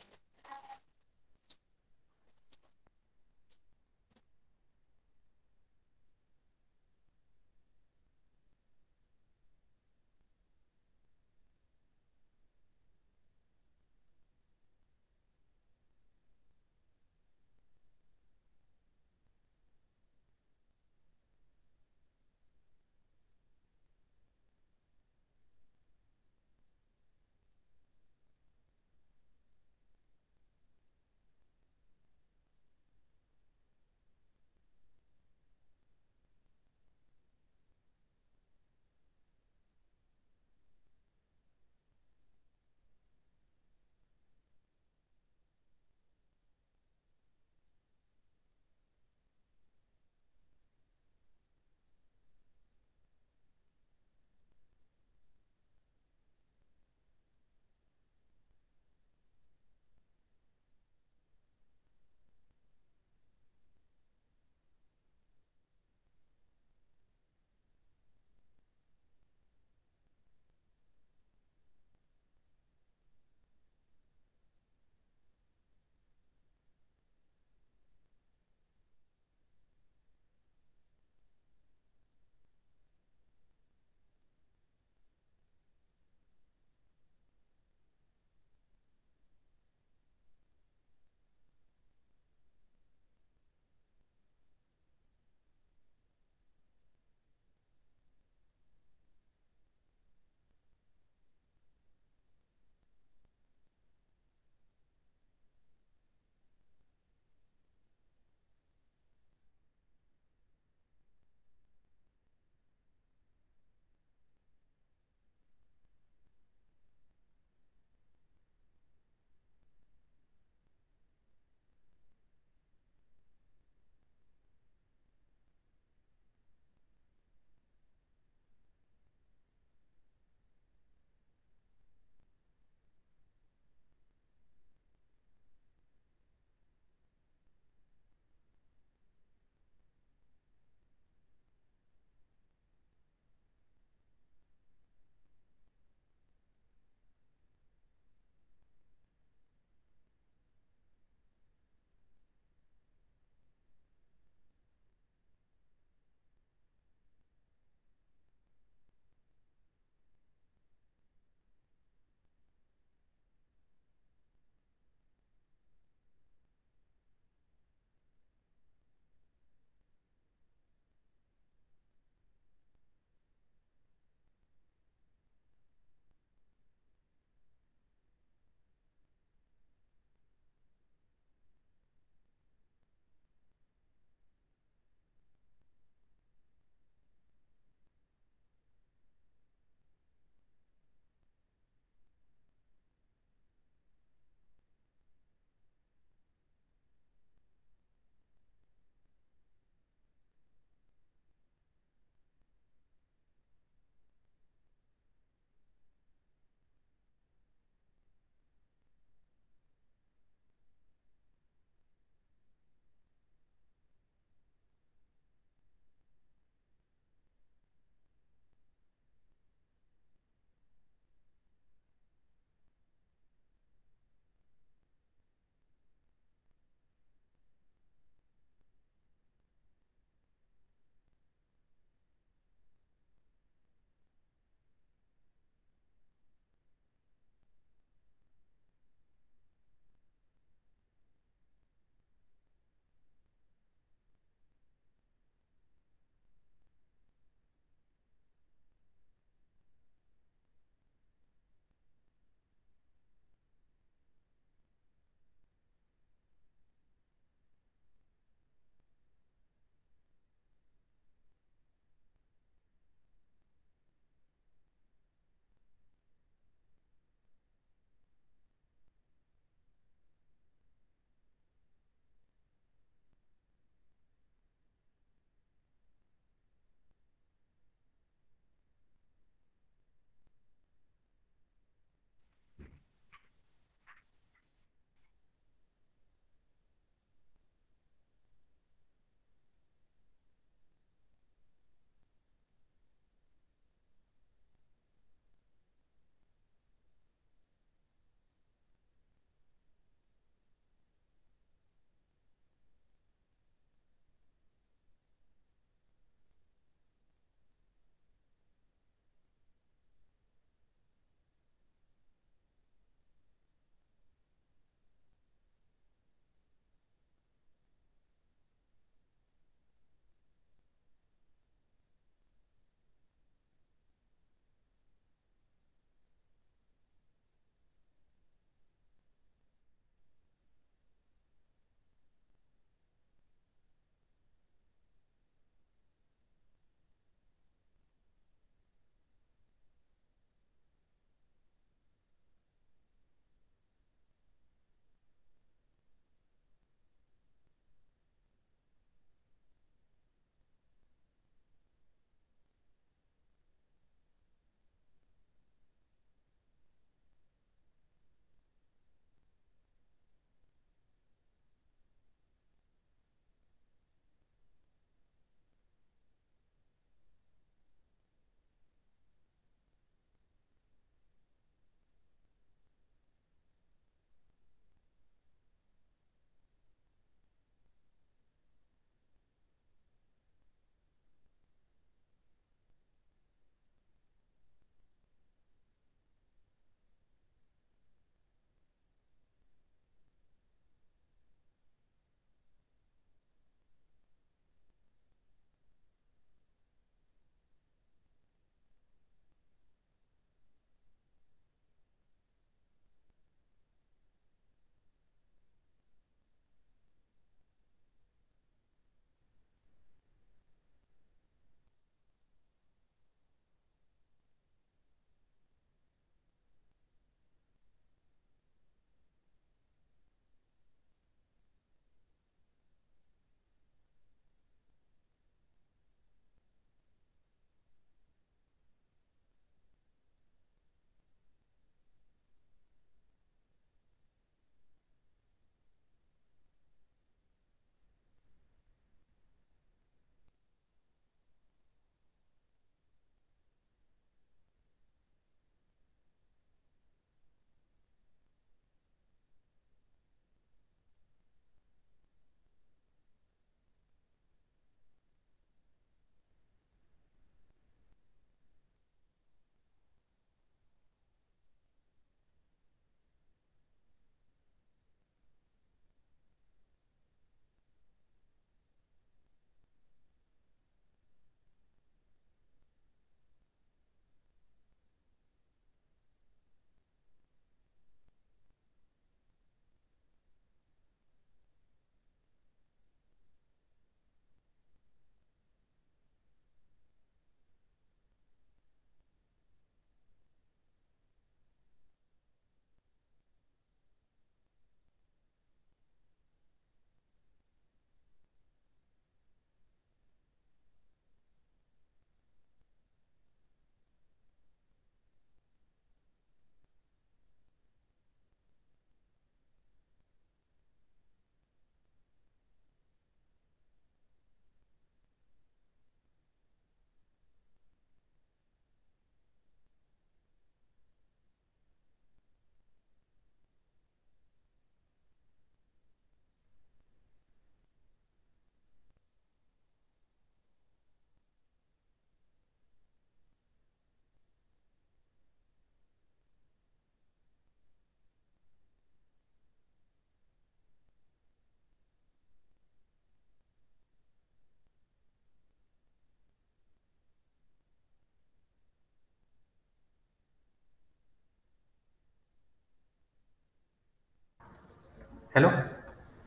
हॅलो,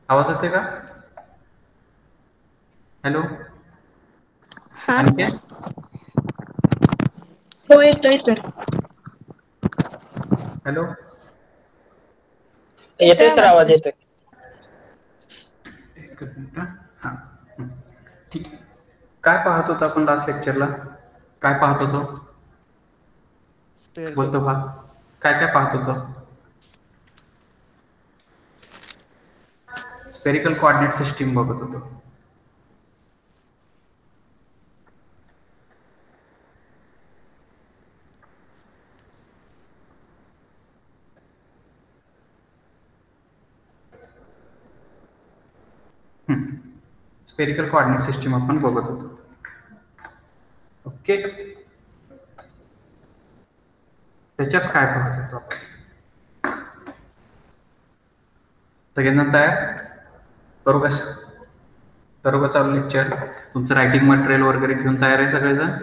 आवाज येतोय का? हॅलो हा अनिकेत, हो येतोय सर. हॅलो, येतोय सर, आवाज येतोय. एकच मिनिट हा. ठीक आहे. काय पाहत होतो आपण लास्ट लेक्चरला? काय पाहत होतो? बोलतो का? काय काय पाहत होतो? स्पेरिकल कोऑर्डिनेट सिस्टीम बघत होतो. स्पेरिकल कोऑर्डिनेट सिस्टीम आपण बघत होतो. ओके, त्याच्यात काय पाहत होतो आपण? सगळ्यांना तयार? करू का? करू का चालू लेक्चर? तुमचं रायटिंग मटेरियल वगैरे घेऊन तयार आहे सगळेजण?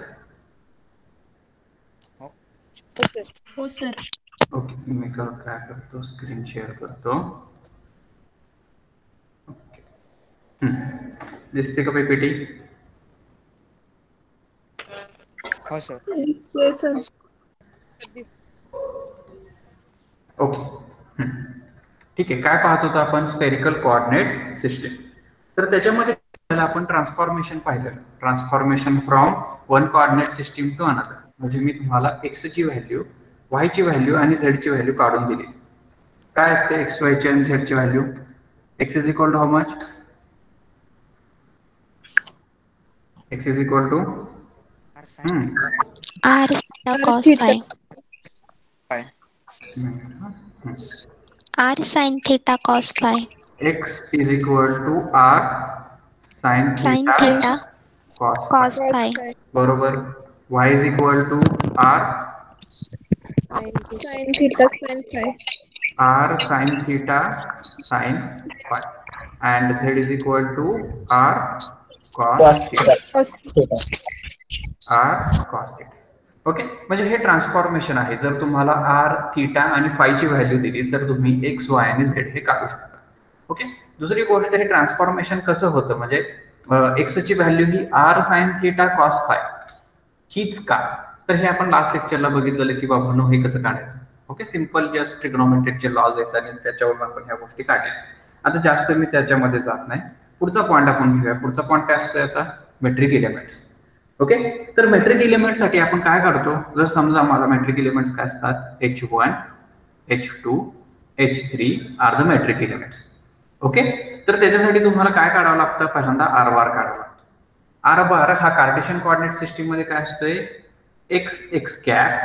हो सर. ओके, मी काय करतो, स्क्रीन शेअर करतो. ओके, दिसते का पीपीटी? हो सर. ओके, ठीक आहे. काय पाहत होतो आपण? Spherical coordinate system. तर त्याच्यामध्ये आपण ट्रान्सफॉर्मेशन पाहिलं. Transformation from one coordinate system to another. म्हणजे मी तुम्हाला एक्स ची व्हॅल्यू, वाय ची व्हॅल्यू आणि झेड ची व्हॅल्यू काढून दिली. काय असते एक्स वाय ची आणि झेड ची value? X is equal to how much? X is equal to r cos phi. r sin theta cos phi. x is equal to r sin theta cos phi. बरोबर. y is equal to r sin theta sin phi. r sin theta sin phi and z is equal to r cos theta. r cos theta. Okay, म्हणजे हे transformation आहे. जर तुम्हाला r theta आणि five ची value दिली तर तुम्ही x y आणि z हे काढू शकता. ओके, दुसरी गोष्ट, हे ट्रान्सफॉर्मेशन कसं होतं, म्हणजे x ची व्हॅल्यू ही r sin theta cos phi हीच का? तर हे आपण लास्ट लेक्चरला बघितलेलं की बाबा हे कसं काढायचं. ओके, सिंपल जस्ट ट्रिग्नोमेट्रिकचे लॉज येतात आणि त्याच्यावरून आपण ह्या गोष्टी काढल्या. आता जास्त मी त्याच्यामध्ये जात नाही. पुढचा पॉईंट आपण घेऊया. पुढचा पॉईंट काय असतो आता? Metric elements. ओके, तर मेट्रिक एलिमेंट साठी आपण काय काढतो? जर समजा मला मेट्रिक एलिमेंट्स काय असतात? H1, H2, H3 are the metric elements. Okay, तर त्याच्यासाठी तुम्हाला काय काढावं लागतं? पहिल्यांदा आर बार काढावं लागतं. आर बार हा कार्टेशियन कोऑर्डिनेट सिस्टीम मध्ये काय असतोय? X x cap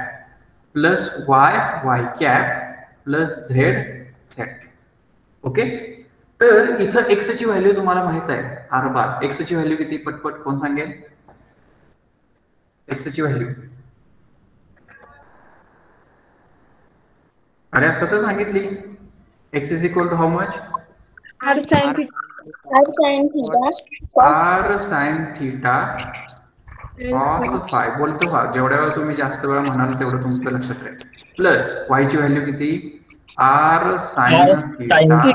plus y y cap plus Z Z. Okay, तर इथं एक्स ची व्हॅल्यू तुम्हाला माहित आहे. आर बार एक्स ची व्हॅल्यू किती? पटपट कोण सांगेल? एक्स ची व्हॅल्यू अरे आता तर सांगितली. X is equal to how much? r sin theta r sin theta cos phi. बोलतो का? जेवढ्या वेळ तुम्ही जास्त वेळा म्हणाल तेवढं तुमच्या लक्षात राहील. प्लस y ची व्हॅल्यू किती? r sin theta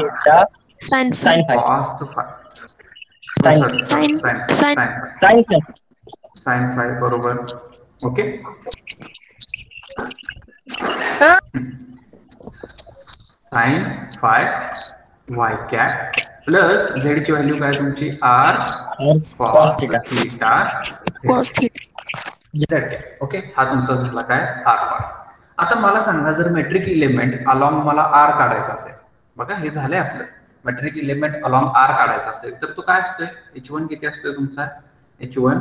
cos phi. sin phi बरोबर. Okay, sin phi y cap plus z ची व्हॅल्यू काय तुमची? r cos theta z cap. Okay, हा तुमचा झाला काय? r बार. आता मला सांगा, जर मेट्रिक इलेमेंट अलॉंग मला r काढायचा असेल, बघा हे झालंय आपलं. मेट्रिक इलेमेंट अलॉंग r काढायचा असेल तर तो काय असतोय? H1 किती असतोय तुमचा? H1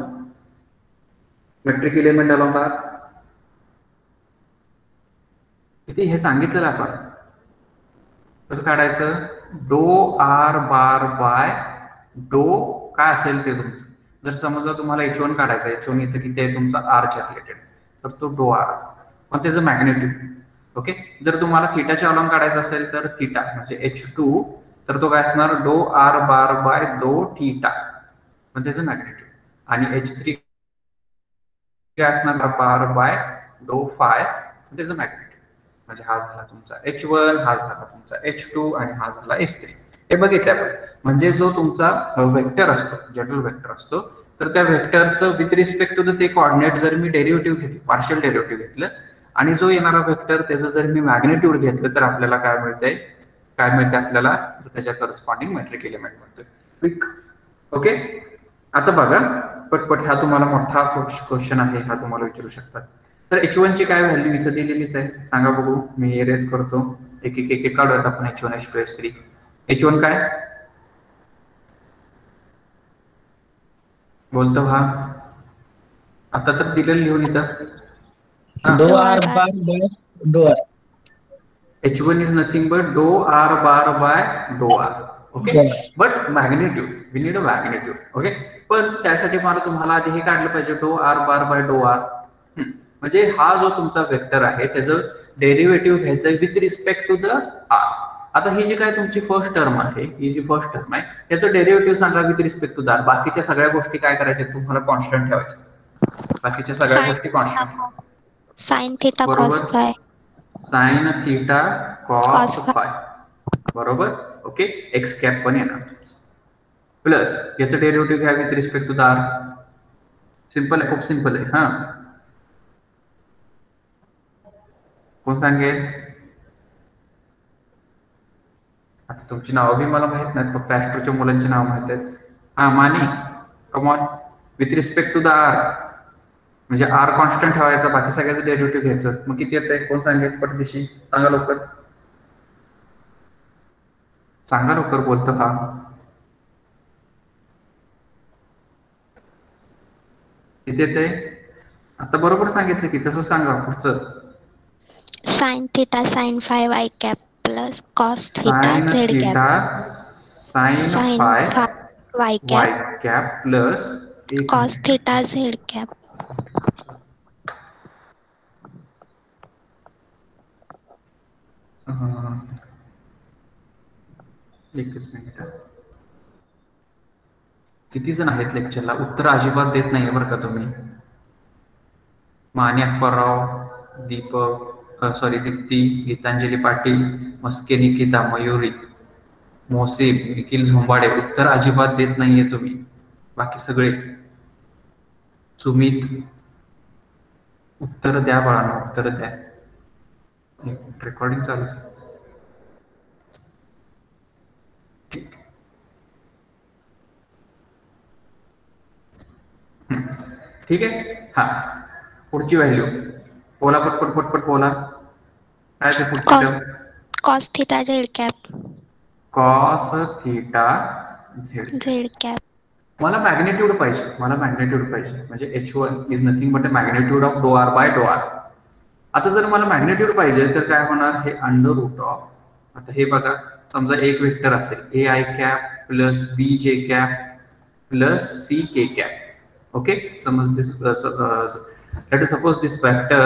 metric element along r किती हे सांगितलेलं आपण. कसं काढायचं? डो आर बार बाय डो काय असेल ते तुमचं. जर समजा तुम्हाला H1 काढायचं, H1 इथं किती आहे तुमचा? r च्या रिलेटेड, तर तो डो आर पण त्याचं मॅग्नेट्यूड. ओके, जर तुम्हाला थीटाच्या अलॉंग काढायचं असेल तर थीटा म्हणजे H2, तर तो काय असणार? डो आर बार बाय डो थीटा पण त्याचं मॅग्नेट्यूड. आणि H3 काय असणार? बार बाय डो फाय त्याचं मॅग्नेट्यूड. म्हणजे हा झाला तुमचा H1, हा झाला तुमचा H2 आणि हा झाला H3. हे बघितलं आपण. म्हणजे जो तुमचा वेक्टर असतो, जनरल वेक्टर असतो, तर त्या वेक्टरचं विथ रिस्पेक्ट टू द ते कॉर्डिनेट जर मी डेरिव्हेटिव्ह घेतलं, पार्शियल डेरिव्हेटिव्ह घेतलं आणि जो येणारा वेक्टर त्याचं जर मी मॅग्निट्यूड घेतलं तर आपल्याला काय मिळतंय, आपल्याला त्याच्या करस्पॉन्डिंग मेट्रिक एलिमेंट मिळतोय. क्विक. ओके. आता बघा पटपट, हा तुम्हाला मोठा क्वेश्चन आहे, हा तुम्हाला विचारू शकतात. तर H1 ची काय व्हॅल्यू इथं दिलेलीच आहे, सांगा बघू. मी एरेज करतो, एक एक एक काढूयात आपण. H1 H2 H3. H1 काय बोलतो हा, आता तर दिलेलं लिहून इथं. dou r bar by dou r. H1 is nothing but dou r bar by dou r. Okay. But magnitude, we need a magnitude. Okay. पण त्यासाठी मला तुम्हाला आधी हे काढलं पाहिजे, dou r bar by dou r. म्हणजे हा जो तुमचा वेक्टर आहे त्याचं डेरिव्हेटिव्ह घ्यायचं with respect to the r. आता ही जी काय तुमची फर्स्ट टर्म आहे, ही जी फर्स्ट टर्म आहे त्याचं डेरिव्हेटिव्ह सांगा with respect to the r. बाकीच्या सगळ्या गोष्टी काय करायच्या, तुम्हाला कॉन्स्टंट ठेवायच्या. बाकीच्या सगळ्या गोष्टी constant. Sine theta cos phi. Sine theta cos phi. बरोबर. ओके. एक्स कॅप पण येणार प्लस याचं डेरिव्हेटिव्ह घ्या with respect to the r. Simple आहे, खूप सिंपल आहे. हा, कोण सांगेल? आता तुमची नावं बी मला माहित नाहीत, फक्त ऍस्ट्रोच्या मुलांची नाव माहित आहेत. हा, मानी come on. With respect to the r म्हणजे r कॉन्स्टंट ठेवायचा, बाकी सगळ्याचं डेरिव्हेटिव्ह घ्यायचं. मग किती येतंय, कोण सांगेल पटदिशी? सांगा लवकर, सांगा लवकर. बोलतो हा, किती येतंय? आता बरोबर सांगितलं की, तसं सांगा पुढचं. Sine theta sine phi Y cap plus cos theta sine z theta cap sine phi y y cap cap plus cos theta Z cap. एकच मिनिट. किती जण आहेत लेक्चरला? उत्तर अजिबात देत नाही बरं का तुम्ही. मानी अप्पाराव, दीपक, सॉरी दीप्ती, गीतांजली पाटील, मस्के निकिता, मयुरी, मोसिब, निखिल झोंबाडे. उत्तर अजिबात देत नाहीये तुम्ही. बाकी सगळे. सुमित, उत्तर द्या बाळांनो, उत्तर द्या. रेकॉर्डिंग चालू. ठीक आहे. हा, पुढची व्हॅल्यू बोला, पटपट पटपट बोला. काय ते पुढची term? Cos theta Z cap. Cos theta Z cap. मला मॅग्निट्यूड पाहिजे, म्हणजे H1 is nothing but a magnitude of dou r by dou r. आता जर मला मॅग्निट्यूड पाहिजे तर काय होणार, हे अंडर रूट ऑफ. आता हे बघा, समजा एक वेक्टर असेल ai cap plus bj cap plus ck cap. Okay. समज दिस, let us suppose this vector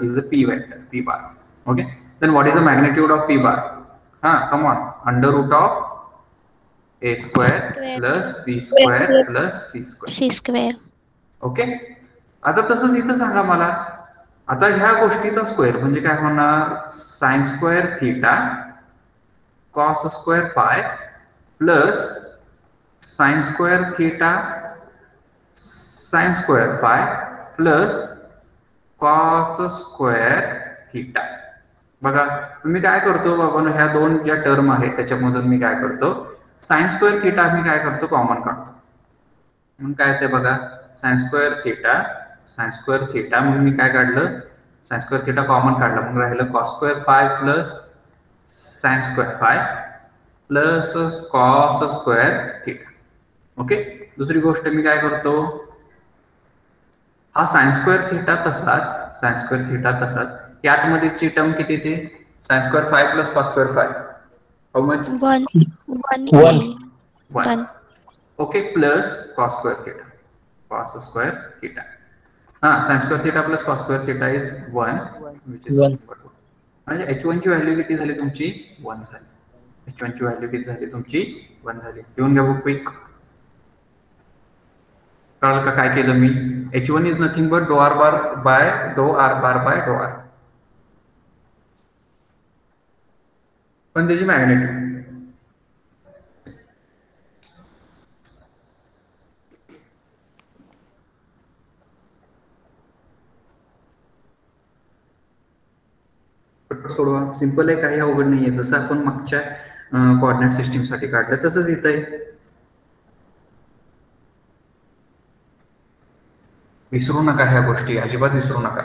is a p vector, p bar. Okay. Then what is the magnitude of p bar? Come on, under root of a square plus b square plus c square. Okay. आता तसंच इथं सांगा मला. आता ह्या गोष्टीचा square म्हणजे काय होणार, sign square theta cos square phi plus sine square theta sine square phi plus cos square theta. बघा मी काय करतो बाबा, ह्या दोन ज्या टर्म आहेत त्याच्यामधून मी काय करतो, साइन स्क्वेअर थीटा मी काय करतो, कॉमन काढतो. म्हणून काय ते बघा, साइन स्क्वेअर थीटा म्हणून मी काय काढलं, साइन स्क्वेअर थीटा कॉमन काढलं. मग राहिलं cos square phi plus sine square phi plus cos square theta. Okay. दुसरी गोष्ट मी काय करतो, हा साइन स्क्वेअर थीटा तसाच, यातमध्येची टर्म किती येते, sine square phi plus cos square phi. How much? 1. Okay. Plus cos square theta. हा, sine square theta plus cos square theta is 1, which is 1. म्हणजे H1 ची व्हॅल्यू किती झाली तुमची, 1 झाली. H1 ची व्हॅल्यू किती झाली तुमची, 1 झाली. घेऊन घ्या बुक क्विक. कळलं का काय केलं मी? H1 is nothing but dou r bar by dou r. पण त्याची मॅग्निट्यूड सोडवा. सिंपल आहे, काही अवघड नाहीये. जसं आपण मागच्या कोऑर्डिनेट सिस्टीम साठी काढलं तसंच येत आहे. विसरू नका ह्या गोष्टी, अजिबात विसरू नका.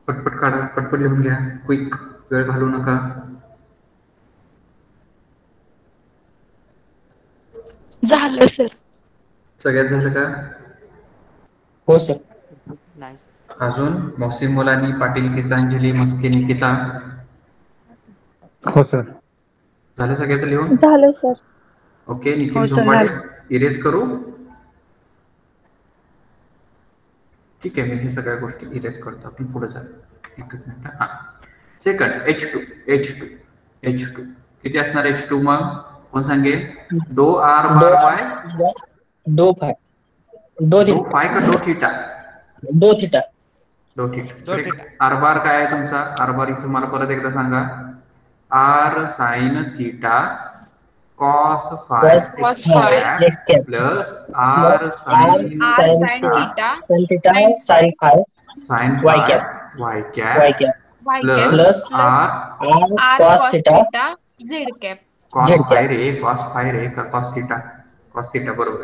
पटपट काढा, पटपट लिहून घ्या, क्विक, वेळ घालू नका. झालं सर. सगळ्यात झालं का? हो सर. अजून मोहसिन मुलानी, पाटील गीतांजली, मस्के निकिता. हो सर. झालं सगळ्याचं लिहून? झालं sir. Okay. Nikhil Zombade, erase करू? ठीक आहे, मी हे सगळ्या गोष्टी इरेज करतो. आपण पुढे जाऊ. एक मिनिट. हा, सेकंड H2 किती असणार? H2 मग कोण सांगेल? दो आर बार बाय दो फाय का दो थीटा? दो थीटा. आर बार काय आहे तुमचा? आर बार इथे मला परत एकदा सांगा. R sine theta cos phi plus R sine theta sine phi Y cap plus R cos theta Z cap. Cos phi रे का कॉस थीटा बरोबर.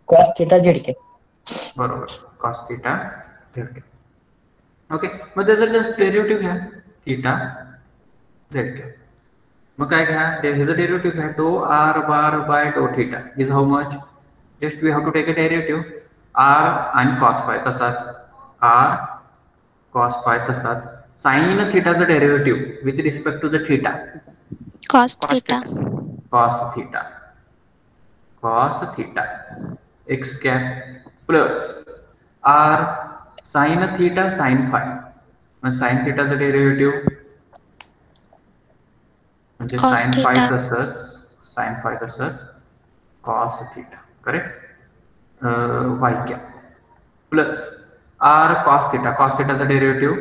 कॉस थीटा झेड कॅप बरोबर. Cos theta Z cap. Okay. मग त्याचा just derivative घ्या, theta Z cap. मग काय घ्या? ह्याचं डेरिव्हेटिव्ह घ्या. डो आर बार बाय डो theta is how much? Just we have to take a derivative. R आणि कॉस फाय तसाच, आर कॉस फाय तसाच. साइन थीटाचं derivative with respect to the theta cos theta. cos theta x cap plus R sine theta sine phi. मग sine थीटाचं derivative म्हणजे sine phi तसंच cos theta. Correct. Y cap plus R cos थिटाचं derivative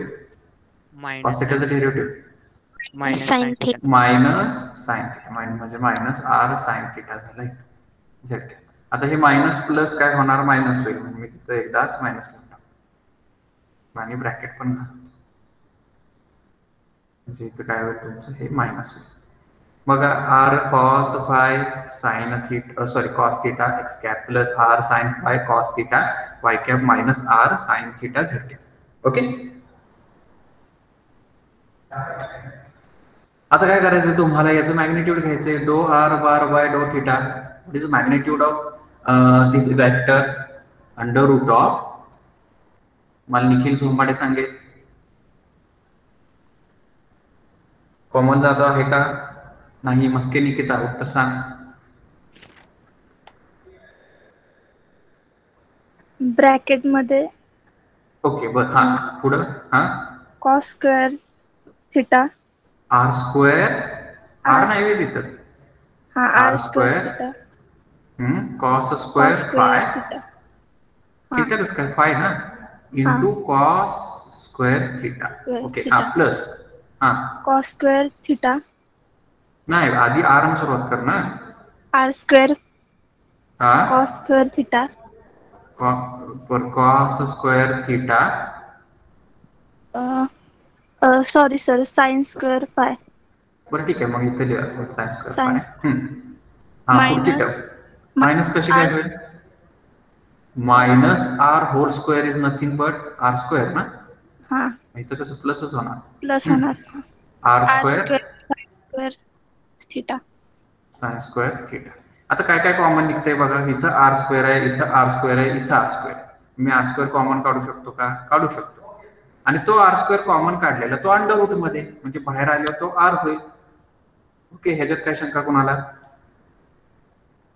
Sin theta. Minus sine theta म्हणजे minus R sine theta झालं Z cap. आता हे minus plus काय होणार? मायनस होईल. मी तिथं एकदाच मायनस लिहून आणि ब्रॅकेट पण म्हणजे इथं काय होईल तुमचं? हे मायनस होईल. मग r cos phi sine theta cos theta x cap plus R sine phi cos theta y cap minus R sine theta Z cap. Okay. आता काय करायचं तुम्हाला? याचं मॅग्निट्यूड घ्यायचंय. डो आर बार बाय डो theta is magnitude of this vector under root of. मला निखिल झोंबाडे सांगेल. कॉमन जातो आहे का? नाही. मस्के निकिता उत्तर सांग. ब्रॅकेट मध्ये ओके बर. हा पुढं. हा cos square theta r square. R नाही तिथं. हा r square theta cos square phi theta कसं काय? फाय ना into cos square theta. Okay. हा प्लस हा कॉस स्क्वेअर थिटा नाही, आधी आर ने सुरुवात कर ना. आर स्क्वेअर हा cos square theta cos square theta. Sorry sir sine square phi. बरं ठीक आहे. मग इथे लिहा साइन स्क्वेअर साइन फाय. हा पुढची टर्म मायनस कशी काय होईल? Minus r whole square is nothing but r square ना. हा इथं कसं प्लसच होणार. प्लस होणार. R square theta sine square theta. आता काय काय कॉमन निघतंय बघा. इथं आर स्क्वेअर आहे, इथं आर स्क्वेअर आहे, इथं आर स्क्वेअर. मी आर स्क्वेअर कॉमन काढू शकतो का? काढू शकतो. आणि तो आर स्क्वेअर कॉमन काढलेला तो अंडर रूट मध्ये, म्हणजे बाहेर आल्यावर तो आर होईल. ओके, ह्याच्यात काय शंका कोणाला?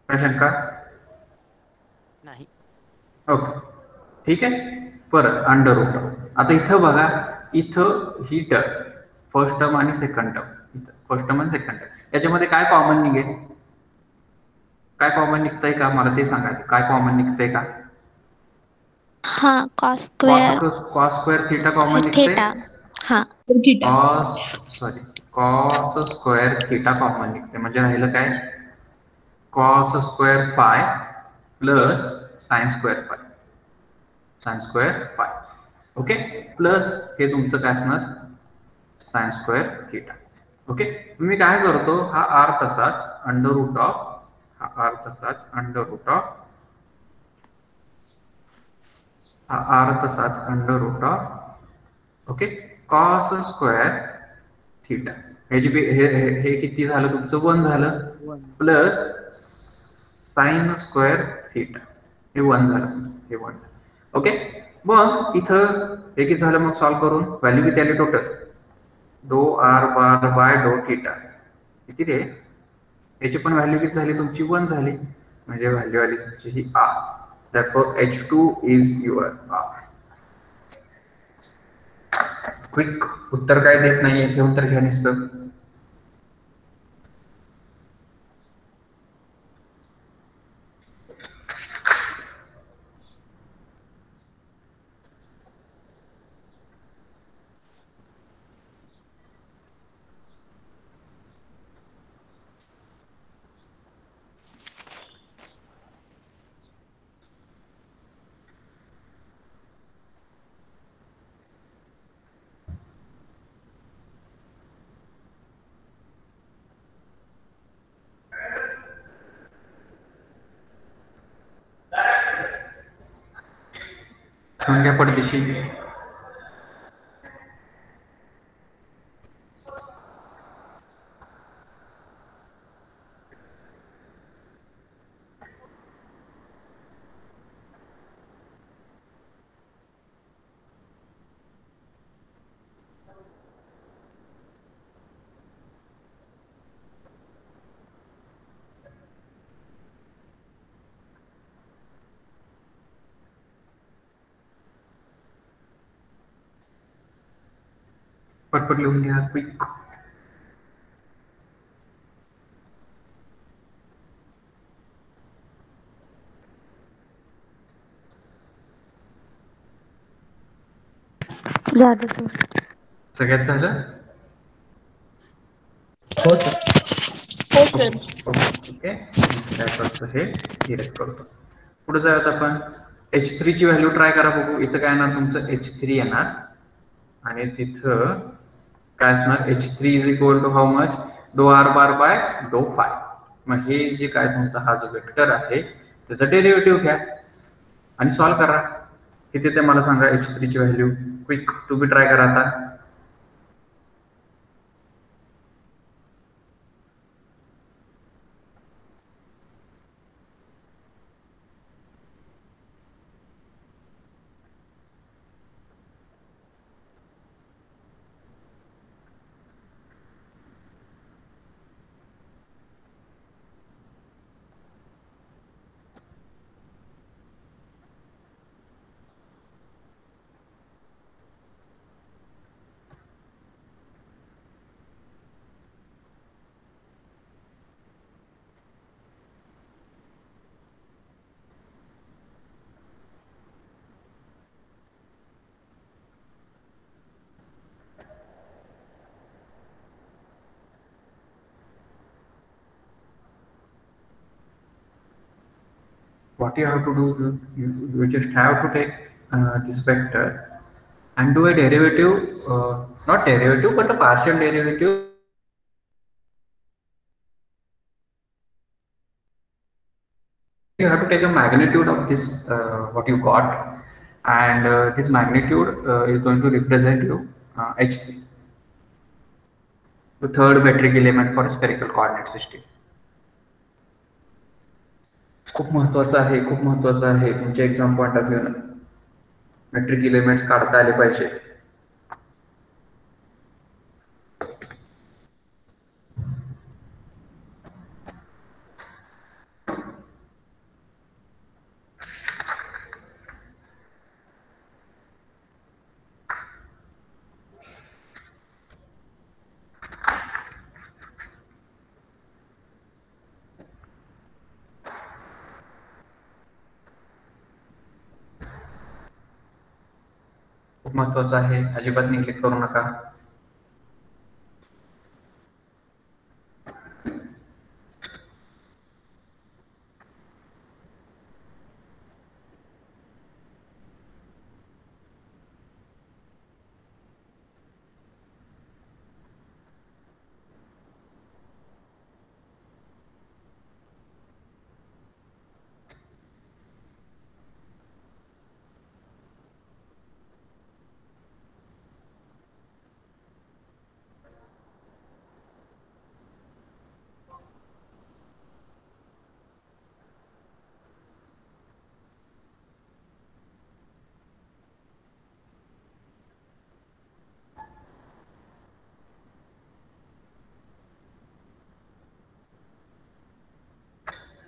काय शंका? नाही. ओके, ठीक आहे. परत अंडर रूट. आता इथं बघा, इथं ही टर्म फर्स्ट टर्म आणि सेकंड टर्म, इथं फर्स्ट टर्म आणि सेकंड टर्म, याच्यामध्ये काय कॉमन निघेल? काय कॉमन निघतंय का मला ते सांगा. काय कॉमन निघतंय का? हा cos square cos square theta common निघतंय. थीटा. हा कॉस स्क्वेअर थीटा कॉमन निघते, म्हणजे राहिलं काय? Cos square phi plus sine square phi, sine square phi. Okay, plus हे तुमचं काय असणार? Sine square theta. ओके, मी काय करतो, हा आर तसाच अंडर रूट ऑफ, हा आर तसाच अंडर रूट ऑफ, हा आर तसाच under root of. Okay, cos square theta, हे किती झालं तुमचं? 1 झालं, प्लस साइन स्क्वेअर थीटा, हे 1 झालं, हे 1 झालं. ओके, मग इथं हे किती झालं? मग सॉल्व्ह करून व्हॅल्यू किती आली टोटल? डो आर बार बाय डो थीटा किती रे? याची पण व्हॅल्यू किती झाली तुमची? 1 झाली, म्हणजे व्हॅल्यू आली तुमची ही R. therefore H2 is your R. Quick उत्तर काय देत नाहीये, हे उत्तर घ्या नुसतं. ठेवून घ्या पडदेशी. पटपट लिहून घ्या, क्विक. झालं सर. सगळ्यात झालं? हो सर. हो सर. ओके, काय करतो हे इरेज करतो. पुढे जाऊयात आपण. H3 ची व्हॅल्यू ट्राय करा बघू. इथं काय येणार तुमचं? H3 येणार, आणि तिथं काय असणार? H3 is equal to how much? डो आर बार बाय डो फाय. मग हे जे काय तुमचा हा जो वेक्टर आहे त्याचा डेरिव्हेटिव्ह घ्या आणि सॉल्व्ह करा. किती ते मला सांगा H3 ची व्हॅल्यू. क्विक, तुम्ही ट्राय करा आता. What you have to do, you just have to take this vector and do a derivative, not derivative but a partial derivative. You have to take a magnitude of this what you got, and this magnitude is going to represent you H3, the third metric element for a spherical coordinate system. खूप महत्वाचं आहे, खूप महत्वाचं आहे. तुमच्या exam point of view metric elements काढता आले पाहिजे. खूप महत्वाचं आहे, अजिबात निग्लेक्ट करू नका.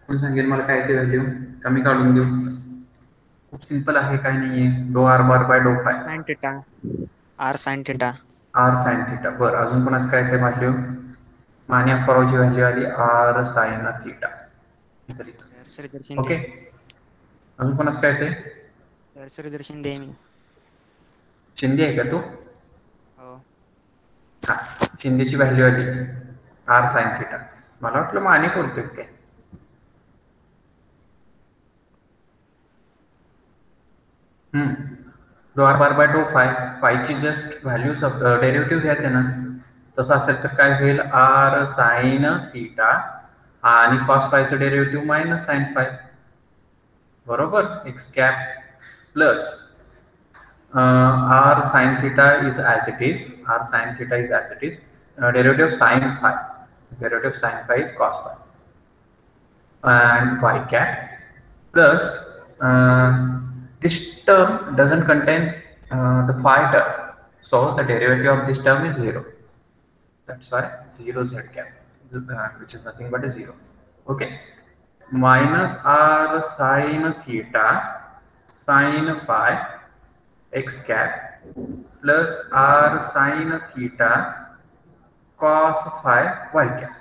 कोण सांगेल मला काय ते व्हॅल्यू? कमी काढून देऊ. खूप सिंपल आहे, काय नाहीये. डो आर बार बाय डो phi. Sine theta, r sine theta. R sine theta. बरं, अजून कोणाच काय ते व्हॅल्यू? माने अप्पारावची व्हॅल्यू आली r sine theta. Sir Shridhar Shinde. Okay, अजून कोणाच काय ते? सर श्रीधर शिंदे. मी शिंदे आहे का तू? हो. हा, शिंदेची व्हॅल्यू आली आर साइन थिटा. मला वाटलं माने करतोय काय. डो आर बार बाय डो फाय. फायची जस्ट व्हॅल्यू डेरिव्हेटिव्ह घ्यायचे ना, तसं असेल तर काय होईल? आर साइन थिटा आणि कॉस फायचं डेरिव्हेटिव्ह मायनस साइन फाय, बरोबर. X cap plus R sine theta is as it is. R sine theta is as it is. Derivative sine phi, derivative sine phi is cos phi and y cap plus this term doesn't contains the phi term, so the derivative of this term is 0. That's why 0 z cap, which is nothing but a 0. Okay, minus r sin theta sin phi x cap plus r sin theta cos phi y cap.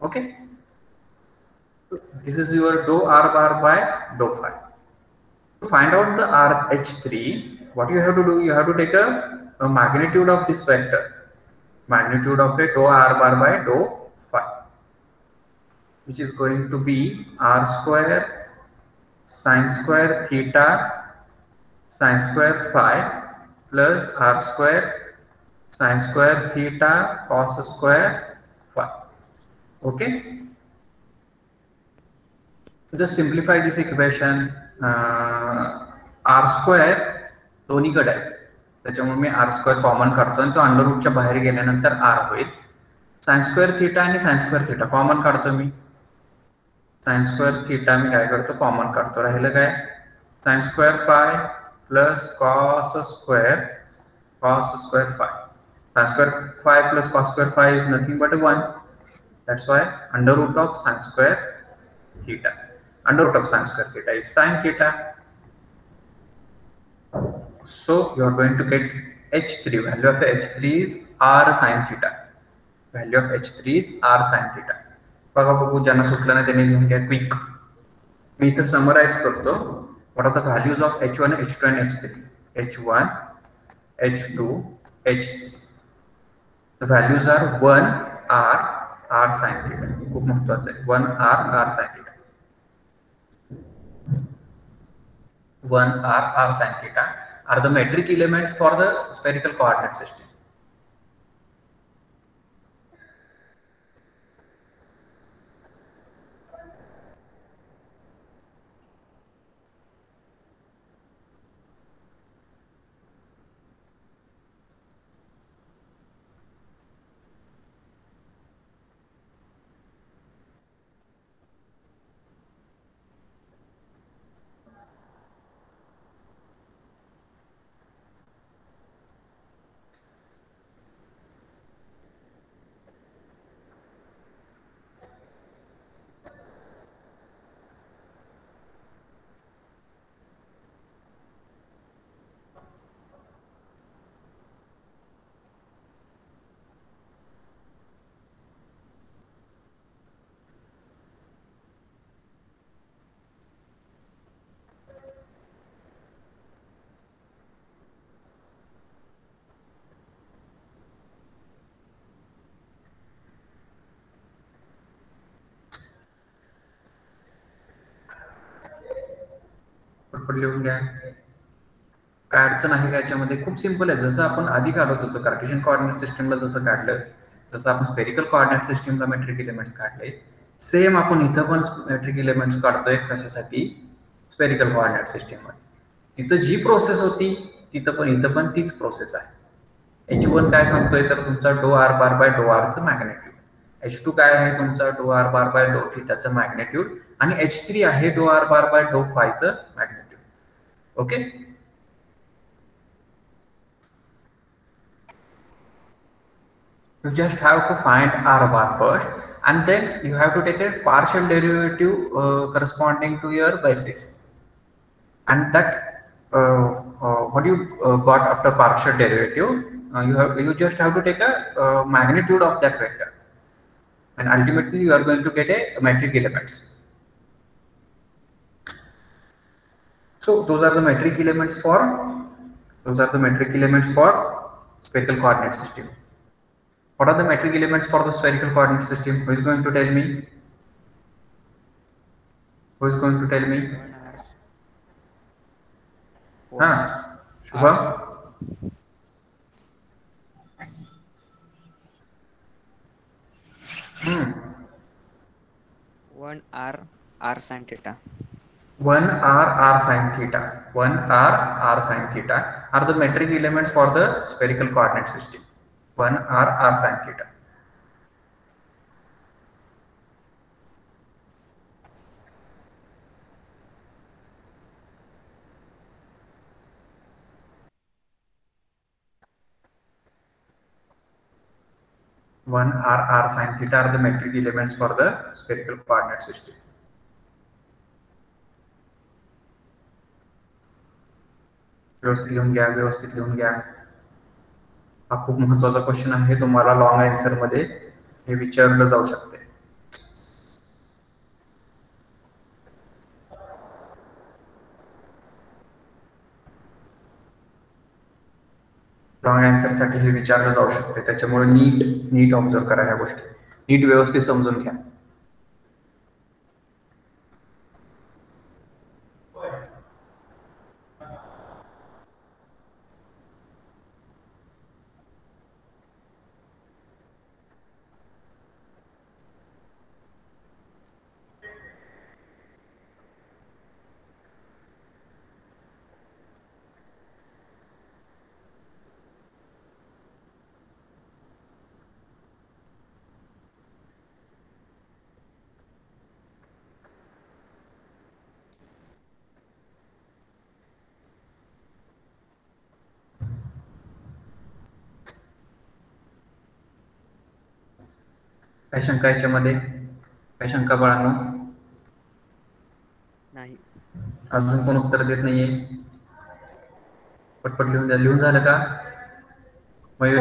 Okay, this is your dou r bar by dou phi. To find out the RH3, what you have to do? You have to take a magnitude of this vector, magnitude of a dou r bar by dou phi, which is going to be r square sin square theta sin square phi plus r square sin square theta cos square phi. Okay, just simplify this equation. r square दोन्हीकडे आहे, त्याच्यामुळे मी r square common काढतो आणि तो under रूटच्या बाहेर गेल्यानंतर r होईल. sin square theta आणि sin square theta कॉमन काढतो मी. sin square theta मी काय करतो? कॉमन काढतो. राहिलं काय? sin square phi plus cos square phi. Sin square phi plus cos square phi is nothing but a 1. That's why under root of sin square theta. Under root of sin square theta is sin theta. So you are going to get h3. Value of h3 is r sin theta. Value of h3 is r sin theta. बघा बघू, ज्यांना सुटलं नाही त्यांनी लिहून घ्या quick. मी इथं summarise करतो. What are the values of h1, h2 and h3? h1, h2, h3. The values are 1 r, r sin theta. खूप महत्वाचं आहे. 1 r, r sin theta. 1 r, r sin theta are the metric elements for the spherical coordinate system. पटपट लिहून घ्या. काय अडचण आहे का याच्यामध्ये? खूप सिंपल आहे. जसं आपण आधी काढत होतो कार्टेशियन कोऑर्डिनेट सिस्टमला जसं काढलं, जसं आपण स्पेरिकल कोऑर्डिनेट सिस्टमला मेट्रिक एलिमेंट्स काढले, सेम आपण इथं पण मेट्रिक एलिमेंट्स काढतोय. कशासाठी? स्पेरिकल कोऑर्डिनेट सिस्टम मध्ये. तिथं जी प्रोसेस होती इथं पण तीच प्रोसेस आहे. H1 काय सांगतोय तर तुमचा डो आर बार बाय डो आर चं मॅग्नेट्यूड. H2 काय आहे तुमचा डो आर बार बाय डो थीटाचं मॅग्नेट्यूड आणि H3 आहे डो आर बार बाय डो फायचं magnitude. Okay. You just have to find r bar first, and then you have to take a partial derivative corresponding to your basis, and that what you got after partial derivative, you just have to take a magnitude of that vector, and ultimately you are going to get a metric elements. So those are the metric elements for spherical coordinate system. What are the metric elements for the spherical coordinate system? Who is going to tell me? Shubham? One r sin theta. 1 r sin theta. 1 r sin theta are the metric elements for the spherical coordinate system. 1 r sin theta. One r sin theta are the metric elements for the spherical coordinate system. व्यवस्थित लिहून घ्या. हा खूप महत्वाचा question आहे. तुम्हाला long answer मध्ये हे विचारलं जाऊ शकते. लॉंग आन्सर साठी हे विचारलं जाऊ शकते. त्याच्यामुळे नीट ऑब्झर्व करा ह्या गोष्टी. नीट व्यवस्थित समजून घ्या. काय शंका याच्यामध्ये? काय शंका बाळांनो? नाही. अजून कोण उत्तर देत नाहीये? पटपट लिहून द्या. लिहून झालं का मयुरी?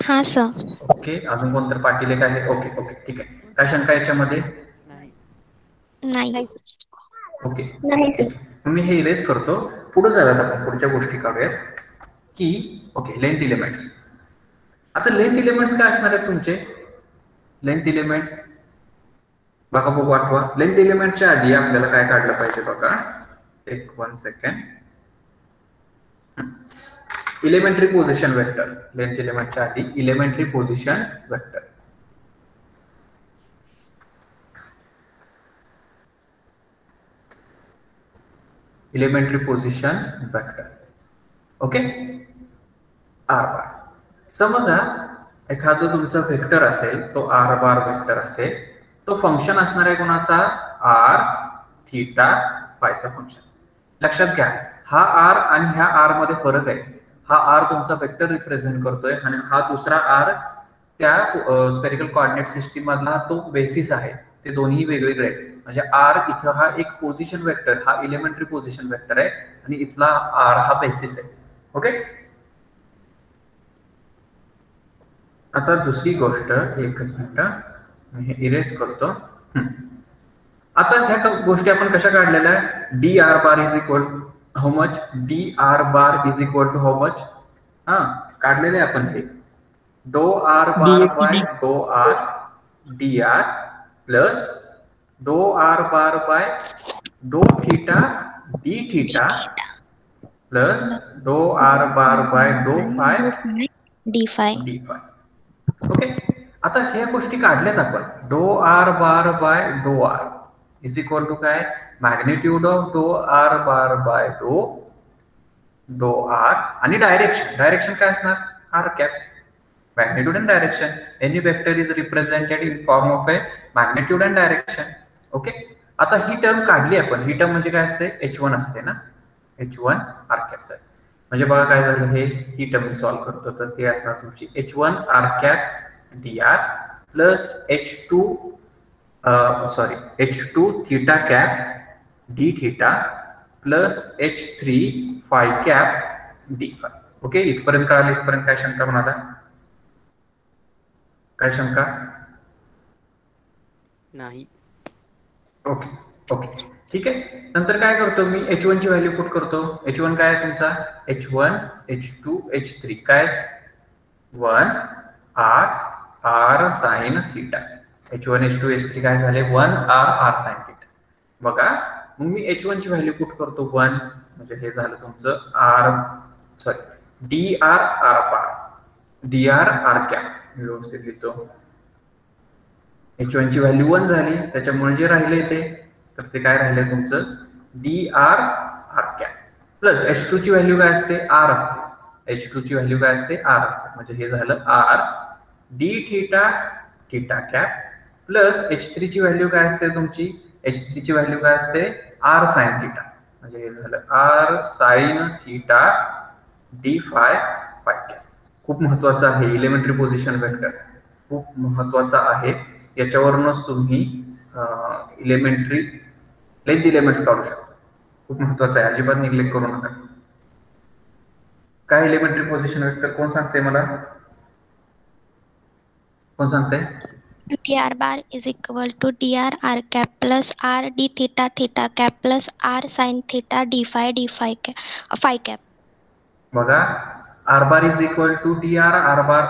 हा सर. ओके. अजून कोणतर पाटील एक आहे? ओके ठीक आहे. काय शंका याच्यामध्ये? नाही. ओके. मी हे इरेज करतो. पुढे जाऊयात आपण. पुढच्या गोष्टी काढूयात की ओके लेंथ एलिमेंट्स. आता लेंथ एलिमेंट्स काय असणार आहेत तुमचे? लेंथ एलिमेंट्स बघा बघू आठवा. लेंथ एलिमेंटच्या आधी आपल्याला काय काढलं पाहिजे बघा. एक 1 second. Elementary position vector. Length एलिमेंटच्या आधी elementary position vector. Elementary position vector. Okay. R bar. समजा एखादं तुमचं वेक्टर असेल, तो आर बार वेक्टर असेल, तो फंक्शन असणार आहे कोणाचा? आर थीटा फायचा फंक्शन. लक्षात घ्या हा आर आणि ह्या आर मध्ये फरक आहे. हा आर तुमचा वेक्टर रिप्रेझेंट करतोय आणि हा दुसरा आर त्या स्पेरिकल कोऑर्डिनेट सिस्टीम मधला तो बेसिस आहे. ते दोन्ही वेगवेगळे आहेत. म्हणजे आर इथं हा एक पोझिशन वेक्टर, हा इलेमेंटरी पोझिशन वेक्टर आहे आणि इथला आर हा बेसिस आहे. ओके. आता दुसरी गोष्ट, एकच मिनिट मी हे इरेज करतो. आता ह्या गोष्टी आपण कशा काढलेल्या आहे? D r bar is equal how much? D r bar is equal to how much? काढलेले आपण हे डो आर बार बाय डो आर डी आर प्लस डो आर बार बाय डो थीटा डी थीटा प्लस डो आर बार बाय डो phi d phi. Okay. आता ह्या गोष्टी काढल्यात आपण. डो आर बार बाय डो आर इज इक्वल टू काय, मॅग्निट्यूड ऑफ डो आर बार बाय डो आर आणि डायरेक्शन काय असणार, r cap. Magnitude and direction, any vector is represented in form of a magnitude and direction. Okay. आता ही term काढली आपण. ही टर्म म्हणजे काय असते, H1 असते ना, H1 आर कॅप. म्हणजे बघा काय झालं, हे ही टर्म सॉल्व्ह करतो तर ते असणार तुमची H1 r cap d r plus H2 theta cap d theta plus H3 phi cap d phi. Okay. इथपर्यंत कळालं. इथपर्यंत काय शंका म्हणाला, काय शंका नाही. ओके ओके ठीक आहे. नंतर काय करतो मी, H1 ची व्हॅल्यू पुट करतो. H1 काय आहे तुमचा, H1 H2 H3 काय 1 R R sine theta. H1 H2 H3 काय झाले 1 R साइन थीटा. बघा मग मी H1 ची व्हॅल्यू पुट करतो 1, म्हणजे हे झालं तुमचं dr r बार dr r कॅप. व्यवस्थित लिहितो. H1 ची व्हॅल्यू 1 झाली, त्याच्यामुळे जे राहिले तर ते काय राहिले तुमचं dr r cap plus H2 ची व्हॅल्यू काय असते, r असते. H2 ची व्हॅल्यू काय असते, r असते. म्हणजे हे झालं r d theta theta cap plus H3 ची व्हॅल्यू काय असते तुमची, H3 ची व्हॅल्यू काय असते, r साइन थीटा. म्हणजे हे झालं r sine theta d five phi cap. खूप महत्वाचं आहे, इलेमेंटरी पोझिशन वेक्टर खूप महत्वाचा आहे. याच्यावरूनच तुम्ही इलेमेंटरी लेंथ एलिमेंट्स काढू शकता. खूप महत्वाचं आहे, अजिबात निग्लेक्ट करू नका. काय इलेमेंटरी पोझिशन वेक्टर कोण सांगते मला, कोण सांगते. dr bar is equal to dr r cap plus r d theta theta cap plus r sin theta d phi cap. बघा r bar is equal to dr r bar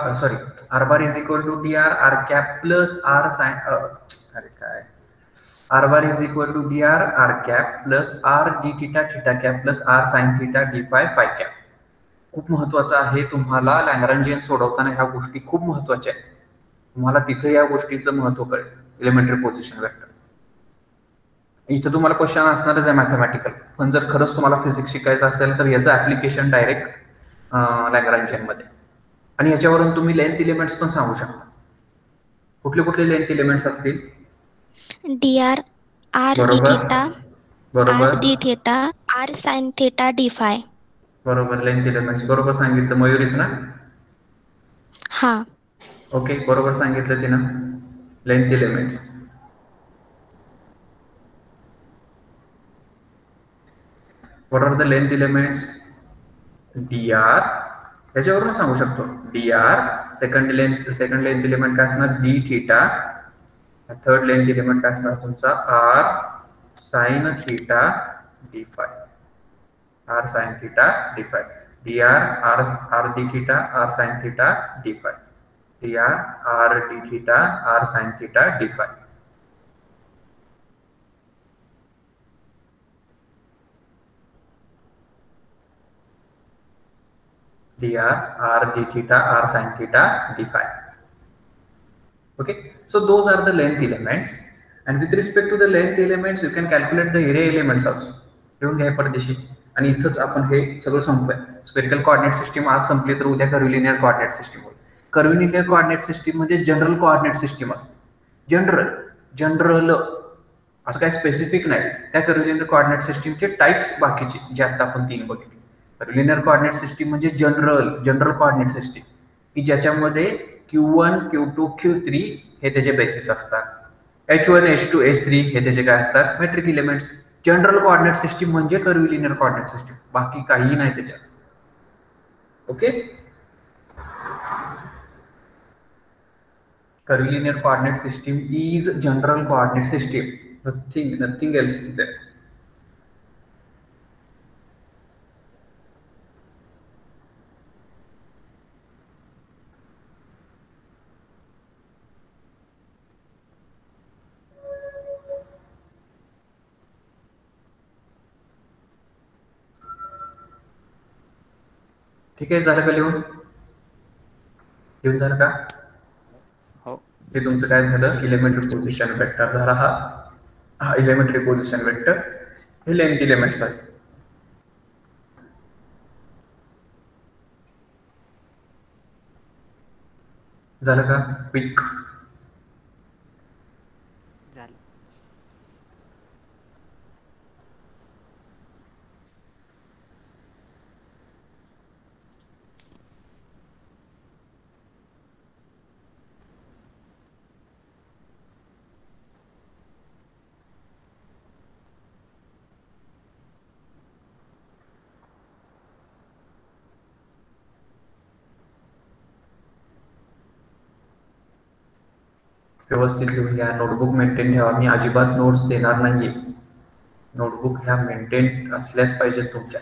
r bar is equal to dr r cap plus r sin अरे काय r bar is equal to dr r cap plus r d theta theta cap plus r sin theta d phi phi cap. खूप महत्वाचं आहे. तुम्हाला लॅग्रांजियन सोडवताना ह्या गोष्टी खूप महत्वाच्या आहेत. तुम्हाला तिथे या गोष्टीचं महत्व कळेल, एलिमेंटरी पोझिशन वेक्टर. इथे तुम्हाला क्वेश्चन असणारच आहे मॅथमॅटिकल, पण जर खरंच तुम्हाला फिजिक्स शिकायचं असेल तर याचं ऍप्लिकेशन डायरेक्ट लॅग्रांजियन मध्ये. आणि याच्यावरून तुम्ही लेंथ एलिमेंट्स पण सांगू शकता. कुठले कुठले लेंथ एलिमेंट्स असतील, dr r d theta बरोबर r d theta r sin theta d phi. बरोबर. लेंथ एलिमेंट्स बरोबर सांगितलं मयुरीच ना. हा ओके बरोबर सांगितलं तिनं. Length elements what are the length elements, dr याच्यावरून सांगू शकतो. dr सेकंड लेंथ एलिमेंट काय असणार, d theta. Third length element काय असणार तुमचा r sine theta d five. r sin theta d phi. dr r d theta r sin theta d phi. dr r d theta r sin theta d phi. dr r d theta r sin theta d phi. Okay, so those are the length elements, and with respect to the length elements you can calculate the area elements also. ठेवून घ्या परदेशी. आणि इथंच आपण हे सगळं संपूया. Spherical coordinate system आज संपली तर उद्या कर्व्हिलिनियर कोऑर्डिनेट सिस्टीम होईल. कर्व्हिलिनियर कोऑर्डिनेट सिस्टीम म्हणजे जनरल कोऑर्डिनेट सिस्टीम असते. जनरल असं काही स्पेसिफिक नाही. त्या कर्व्हिलिनियर कोऑर्डिनेट सिस्टीमचे टाइप्स बाकीचे जे आता आपण 3 बघितले. कर्व्हिलिनियर कोऑर्डिनेट सिस्टीम म्हणजे जनरल कोऑर्डिनेट सिस्टीम की ज्याच्यामध्ये Q1 Q2 Q3 हे त्याचे बेसिस असतात. H1 H2 H3 हे त्याचे काय असतात, metric elements. General coordinate system म्हणजे कर्व्हिलिनियर कोऑर्डिनेट सिस्टीम, बाकी काही नाही त्याच्यात. Okay, curvilinear coordinate system is general coordinate system. Nothing else is there. ठीक आहे, झालं का लिहून झालं का? हो. हे तुमचं काय झालं, इलेमेंटरी पोझिशन वेक्टर झाला हा इलेमेंटरी पोझिशन वेक्टर, हे लेंथ एलिमेंट्स आहे. झालं का क्विक? झालं. व्यवस्थित लिहून घ्या. नोटबुक मेंटेन ठेवा. मी अजिबात नोट्स देणार नाहीये. नोटबुक ह्या मेंटेन असल्याच पाहिजेत तुमच्या.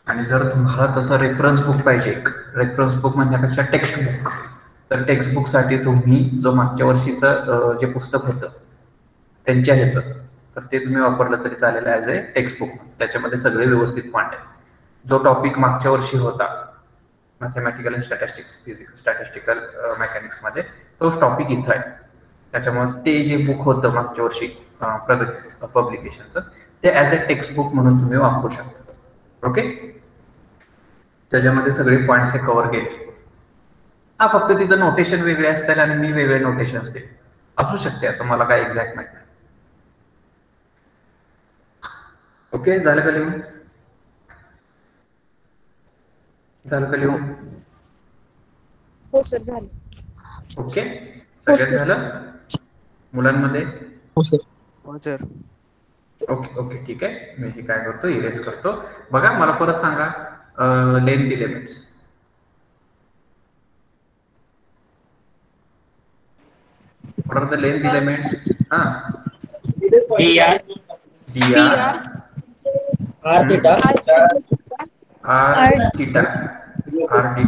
आणि जर तुम्हाला तसं रेफरन्स बुक पाहिजे, रेफरन्स बुक म्हणण्यापेक्षा टेक्स्ट बुक, तर टेक्स्ट बुकसाठी तुम्ही जो मागच्या वर्षीचं जे पुस्तक होतं त्यांच्या ह्याचं, तर ते तुम्ही वापरलं तरी चालेल ॲज ए टेक्स्ट बुक. त्याच्यामध्ये सगळे व्यवस्थित पॉईंट आहे. जो टॉपिक मागच्या वर्षी होता mathematical and statistics, physical statistical मेकॅनिक्समध्ये, तोच टॉपिक इथं आहे. त्याच्यामुळे ते जे बुक होतं मागच्या वर्षी पब्लिकेशनचं, ते ॲज अ टेक्स्ट बुक म्हणून तुम्ही वापरू शकता. ओके, त्याच्यामध्ये सगळे पॉइंट्स हे कव्हर केले. हा फक्त तिथं नोटेशन वेगळे असतील आणि मी वेगळे नोटेशन असतील, असू शकते, असं मला काय एक्झॅक्ट माहित नाही. ओके, झालं का लिहून? झालं का लिहून? हो सर, झालं. ओके, सगळ्यात झालं मुलांमध्ये? हो सर. हो सर. ओके ओके, ठीक आहे. मी हे काय करतो, इरेज करतो. बघा, मला परत सांगा length elements. What are the length elements? dr r theta r theta r d theta r sin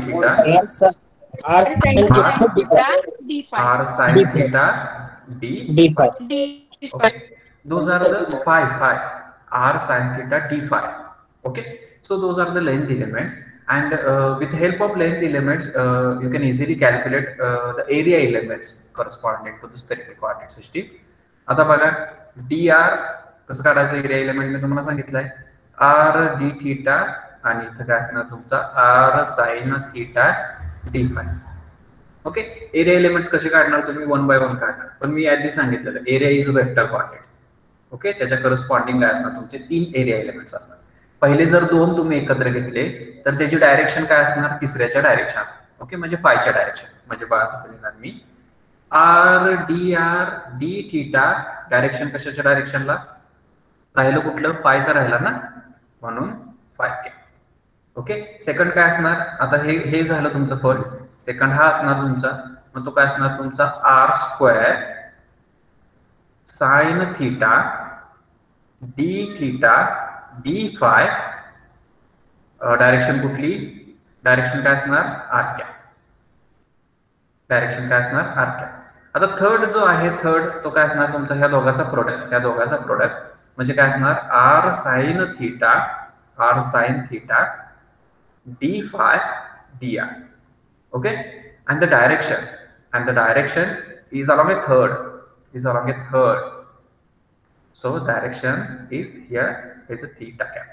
theta d r sin theta d phi. Okay, those are the phi r sin theta d phi. Okay, so those are the length elements, and with the help of length elements you can easily calculate the area elements corresponding to the spherical coordinate system. आता बघा, dr कसं काढायचं area element मी तुम्हाला सांगितलंय, r d theta आणि इथं काय असणार तुमचा r sin theta d phi. Okay, area elements कसे काढणार तुम्ही, 1 by 1 काढणार, पण मी आधी सांगितलेलं area is a vector quantity. Okay, त्याच्या करस्पॉन्डिंग काय असणार तुमचे 3 एरिया एलिमेंट्स असणार. पहिले जर 2 तुम्ही एकत्र घेतले तर त्याची डायरेक्शन काय असणार, तिसऱ्याच्या डायरेक्शन. ओके, म्हणजे फायच्या डायरेक्शन. म्हणजे बघा कसं लिहिणार मी, r d थीटा डायरेक्शन कशाच्या डायरेक्शनला राहिलं, कुठलं, फायचं राहिला ना, म्हणून फाय के. ओके, सेकंड काय असणार, आता हे झालं तुमचं फर्स्ट. सेकंड हा असणार तुमचा, मग तो काय असणार तुमचा r square sine theta d five. Direction कुठली, डायरेक्शन काय असणार आर कॅप. डायरेक्शन काय असणार आर कॅप. आता थर्ड जो आहे, थर्ड तो काय असणार तुमचा ह्या दोघांचा प्रोडक्ट. ह्या दोघांचा प्रोडक्ट म्हणजे काय असणार r sine theta d five dr. Okay, and the direction is along a third, so direction is here is a theta cap.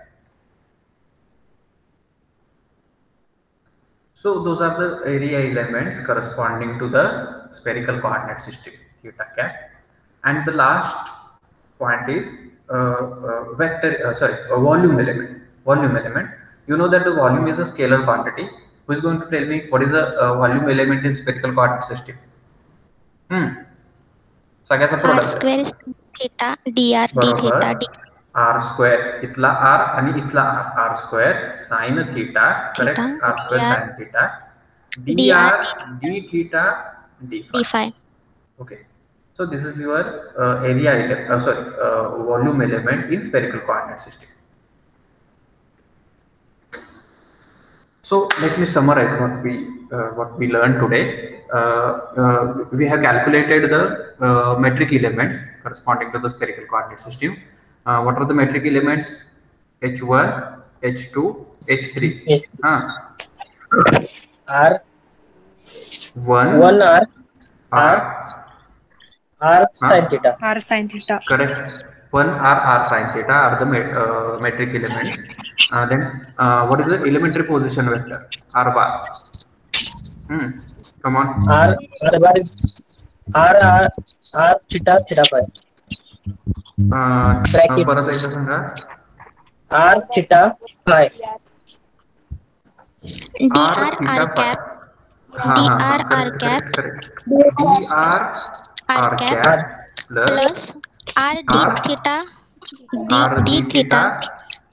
So those are the area elements corresponding to the spherical coordinate system, theta cap. And the last point is volume element. You know that the volume is a scalar quantity. Who is going to tell me what is a volume element in spherical coordinate system? सगळ्याचा product r square theta dr d theta d. r square इथला r आणि इथला r square sin theta, correct? r square sin theta dr d theta d phi. Okay, so this is your volume element in spherical coordinate system. So let me summarize what we learned today. We have calculated the metric elements corresponding to the spherical coordinate system. What are the metric elements? H1, H2, H3. R1 R sin theta. R sin theta. Correct. 1 R sin theta are the metric elements. Then what is the elementary position vector? R bar. Come on. R bar is R theta theta phi. परत एकदा सांगा. R theta phi. dr r cap dr r cap dr r cap plus r d theta d theta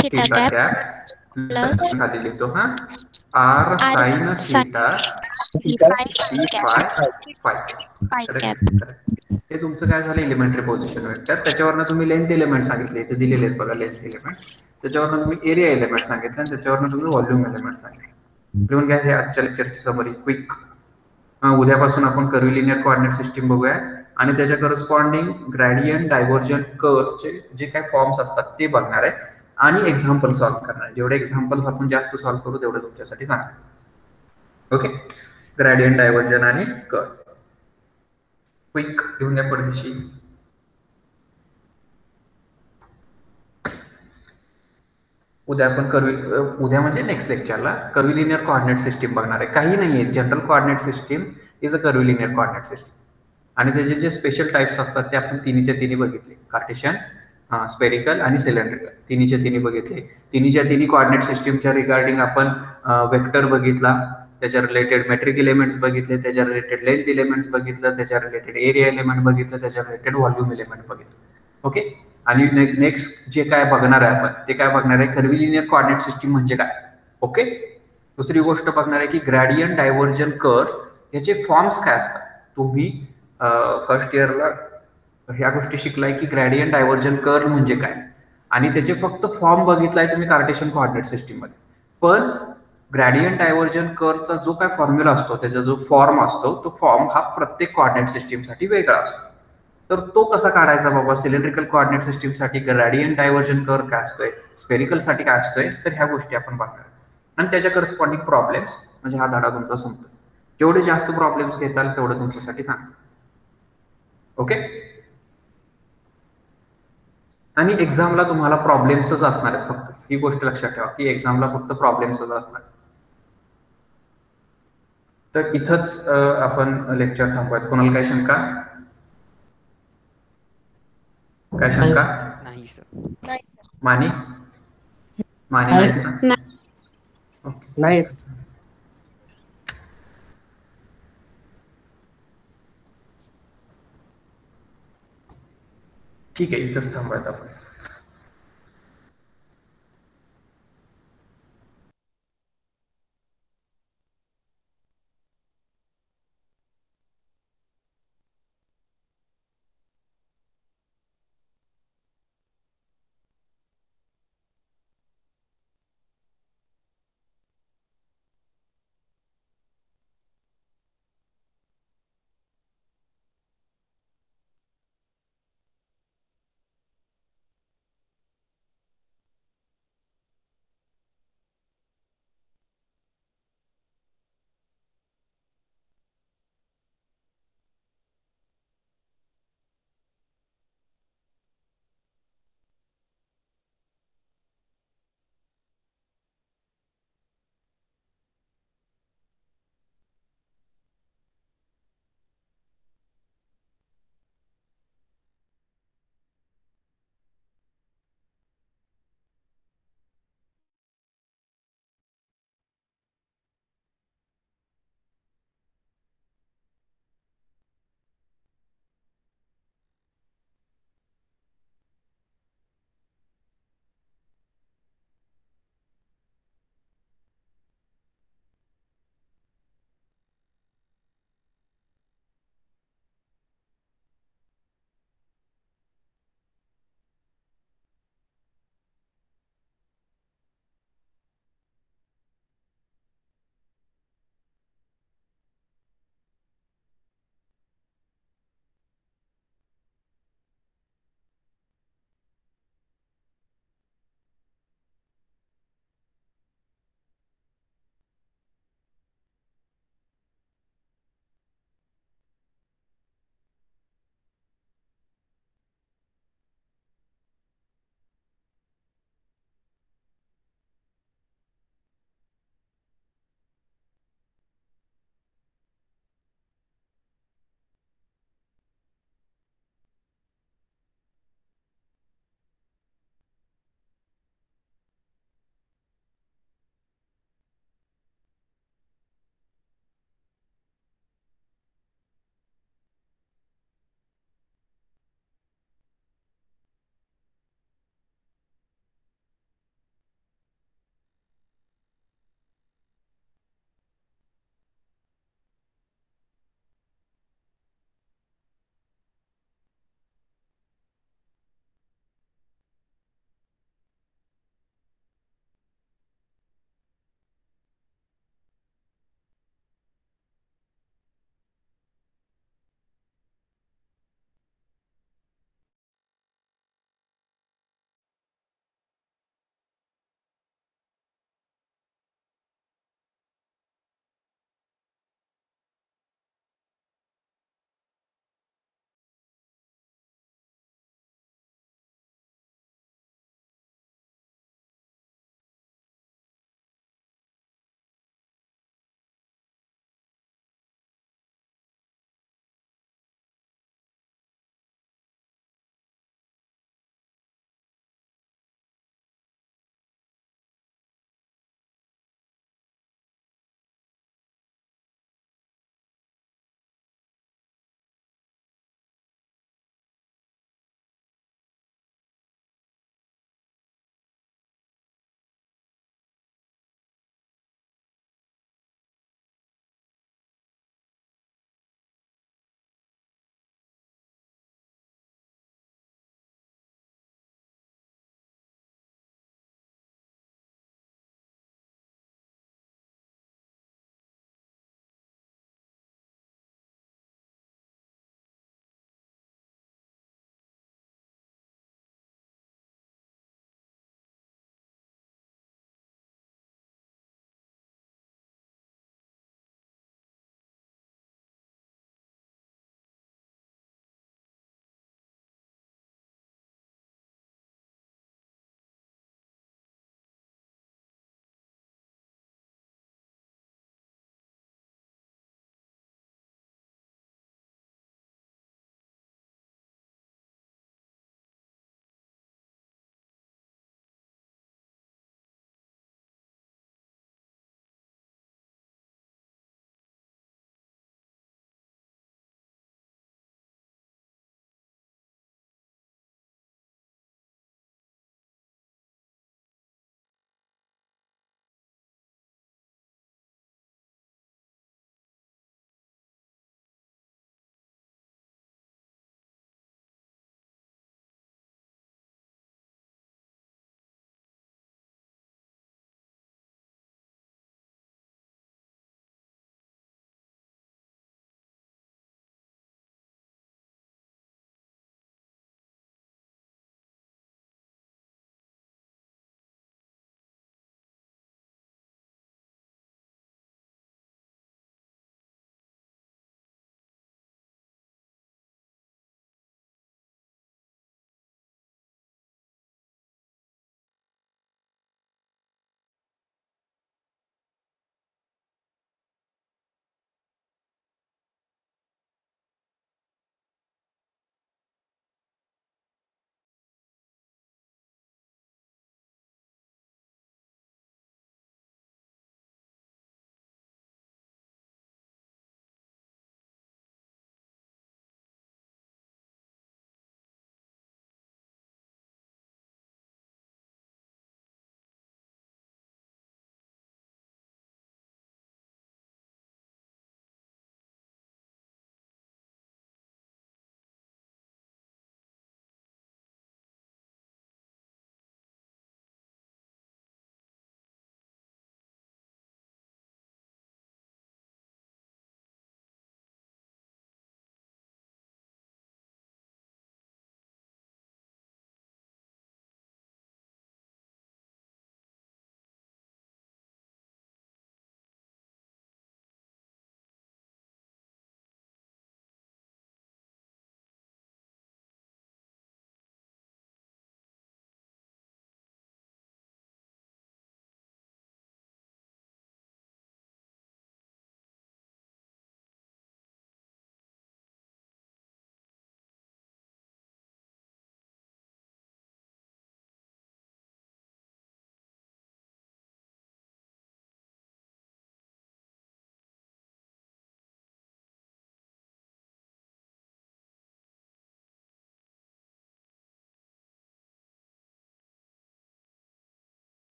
theta cap plus खाली लिखतो r sin theta phi cap. हे तुमचं काय झालं elementary position vector. त्याच्यावरनं तुम्ही लेंथ एलिमेंट सांगितले, इथे दिलेले आहेत बघा लेंथ एलिमेंट. त्याच्यावरनं तुम्ही एरिया एलिमेंट सांगितलं आणि त्याच्यावरनं तुम्ही व्हॉल्यूम एलिमेंट सांगितलं. लिहून घ्या हे आजच्या लेक्चरची समरी क्विक. उद्यापासून आपण कर्व्हिलिनियर कोऑर्डिनेट सिस्टीम बघूया आणि त्याच्या करस्पॉन्डिंग ग्रेडियंट डायव्हर्जंट कर्वचे जे काय फॉर्म्स असतात ते बघणार आहे आणि एक्झाम्पल सॉल्व्ह करणार. जेवढे एक्झाम्पल्स आपण जास्त सॉल्व्ह करू तेवढं तुमच्यासाठी चांगलं. ओके, ग्रेडियंट डायव्हर्जन आणि कर्व क्विक लिहून घ्या पडदेशी. उद्या आपण उद्या म्हणजे नेक्स्ट लेक्चरला कर्व्हिलिनियर कोऑर्डिनेट सिस्टीम बघणार आहे. काही नाहीये, general coordinate system is a curvilinear coordinate system आणि त्याचे जे स्पेशल टाइप्स असतात ते आपण तिन्हीच्या तिन्ही बघितले. कार्टेशियन, स्पेरिकल आणि सिलेंड्रिकल तिन्हीच्या तिन्ही बघितले. तिन्हीच्या तिन्ही कोऑर्डिनेट सिस्टीमच्या रिगार्डिंग आपण वेक्टर बघितला, त्याच्या रिलेटेड मेट्रिक एलिमेंट्स बघितले, त्याच्या रिलेटेड लेंथ एलिमेंट्स बघितलं, त्याच्या रिलेटेड एरिया एलिमेंट बघितलं, त्याच्या रिलेटेड व्हॉल्यूम एलिमेंट बघितलं. ओके, आणि नेक्स्ट जे काय बघणार आहे आपण ते काय बघणार आहे, कर्व्हिलिनियर कोऑर्डिनेट सिस्टीम म्हणजे काय. ओके, दुसरी गोष्ट बघणार आहे की ग्रेडियंट डायव्हर्जन कर्व याचे फॉर्म्स काय असतात. तुम्ही फर्स्ट इयरला ह्या गोष्टी शिकलाय की ग्रेडियंट डायव्हर्जन कर्व म्हणजे काय आणि त्याचे फक्त फॉर्म बघितलाय तुम्ही कार्टेशियन कोऑर्डिनेट सिस्टीम मध्ये. पण ग्रेडियंट डायव्हर्जन कर्वचा जो काय फॉर्म्युला असतो, त्याचा जो फॉर्म असतो तो फॉर्म हा प्रत्येक कोऑर्डिनेट सिस्टीम साठी वेगळा असतो. तर तो कसा काढायचा बाबा सिलेंड्रिकल कोऑर्डिनेट सिस्टीम साठी ग्रेडियंट डायव्हर्जन कर्व काय असतोय, स्पेरिकल साठी काय असतोय, तर ह्या गोष्टी आपण बघणार आणि त्याच्या करस्पॉन्डिंग प्रॉब्लेम्स म्हणजे हा धडा तुमचा संपतो. जेवढे जास्त प्रॉब्लेम्स घेताल तेवढं तुमच्यासाठी चांगलं. ओके, आणि एक्झामला तुम्हाला प्रॉब्लेम्सच असणार आहेत फक्त. ही गोष्ट लक्षात ठेवा की एक्झामला फक्त प्रॉब्लेम्सच असणार. तर इथंच आपण लेक्चर थांबूयात. कोणाला काय शंका? काय शंका? नाही सर. मानी नाही ना? नाही. ठीक आहे, इथंच थांबूयात आपण.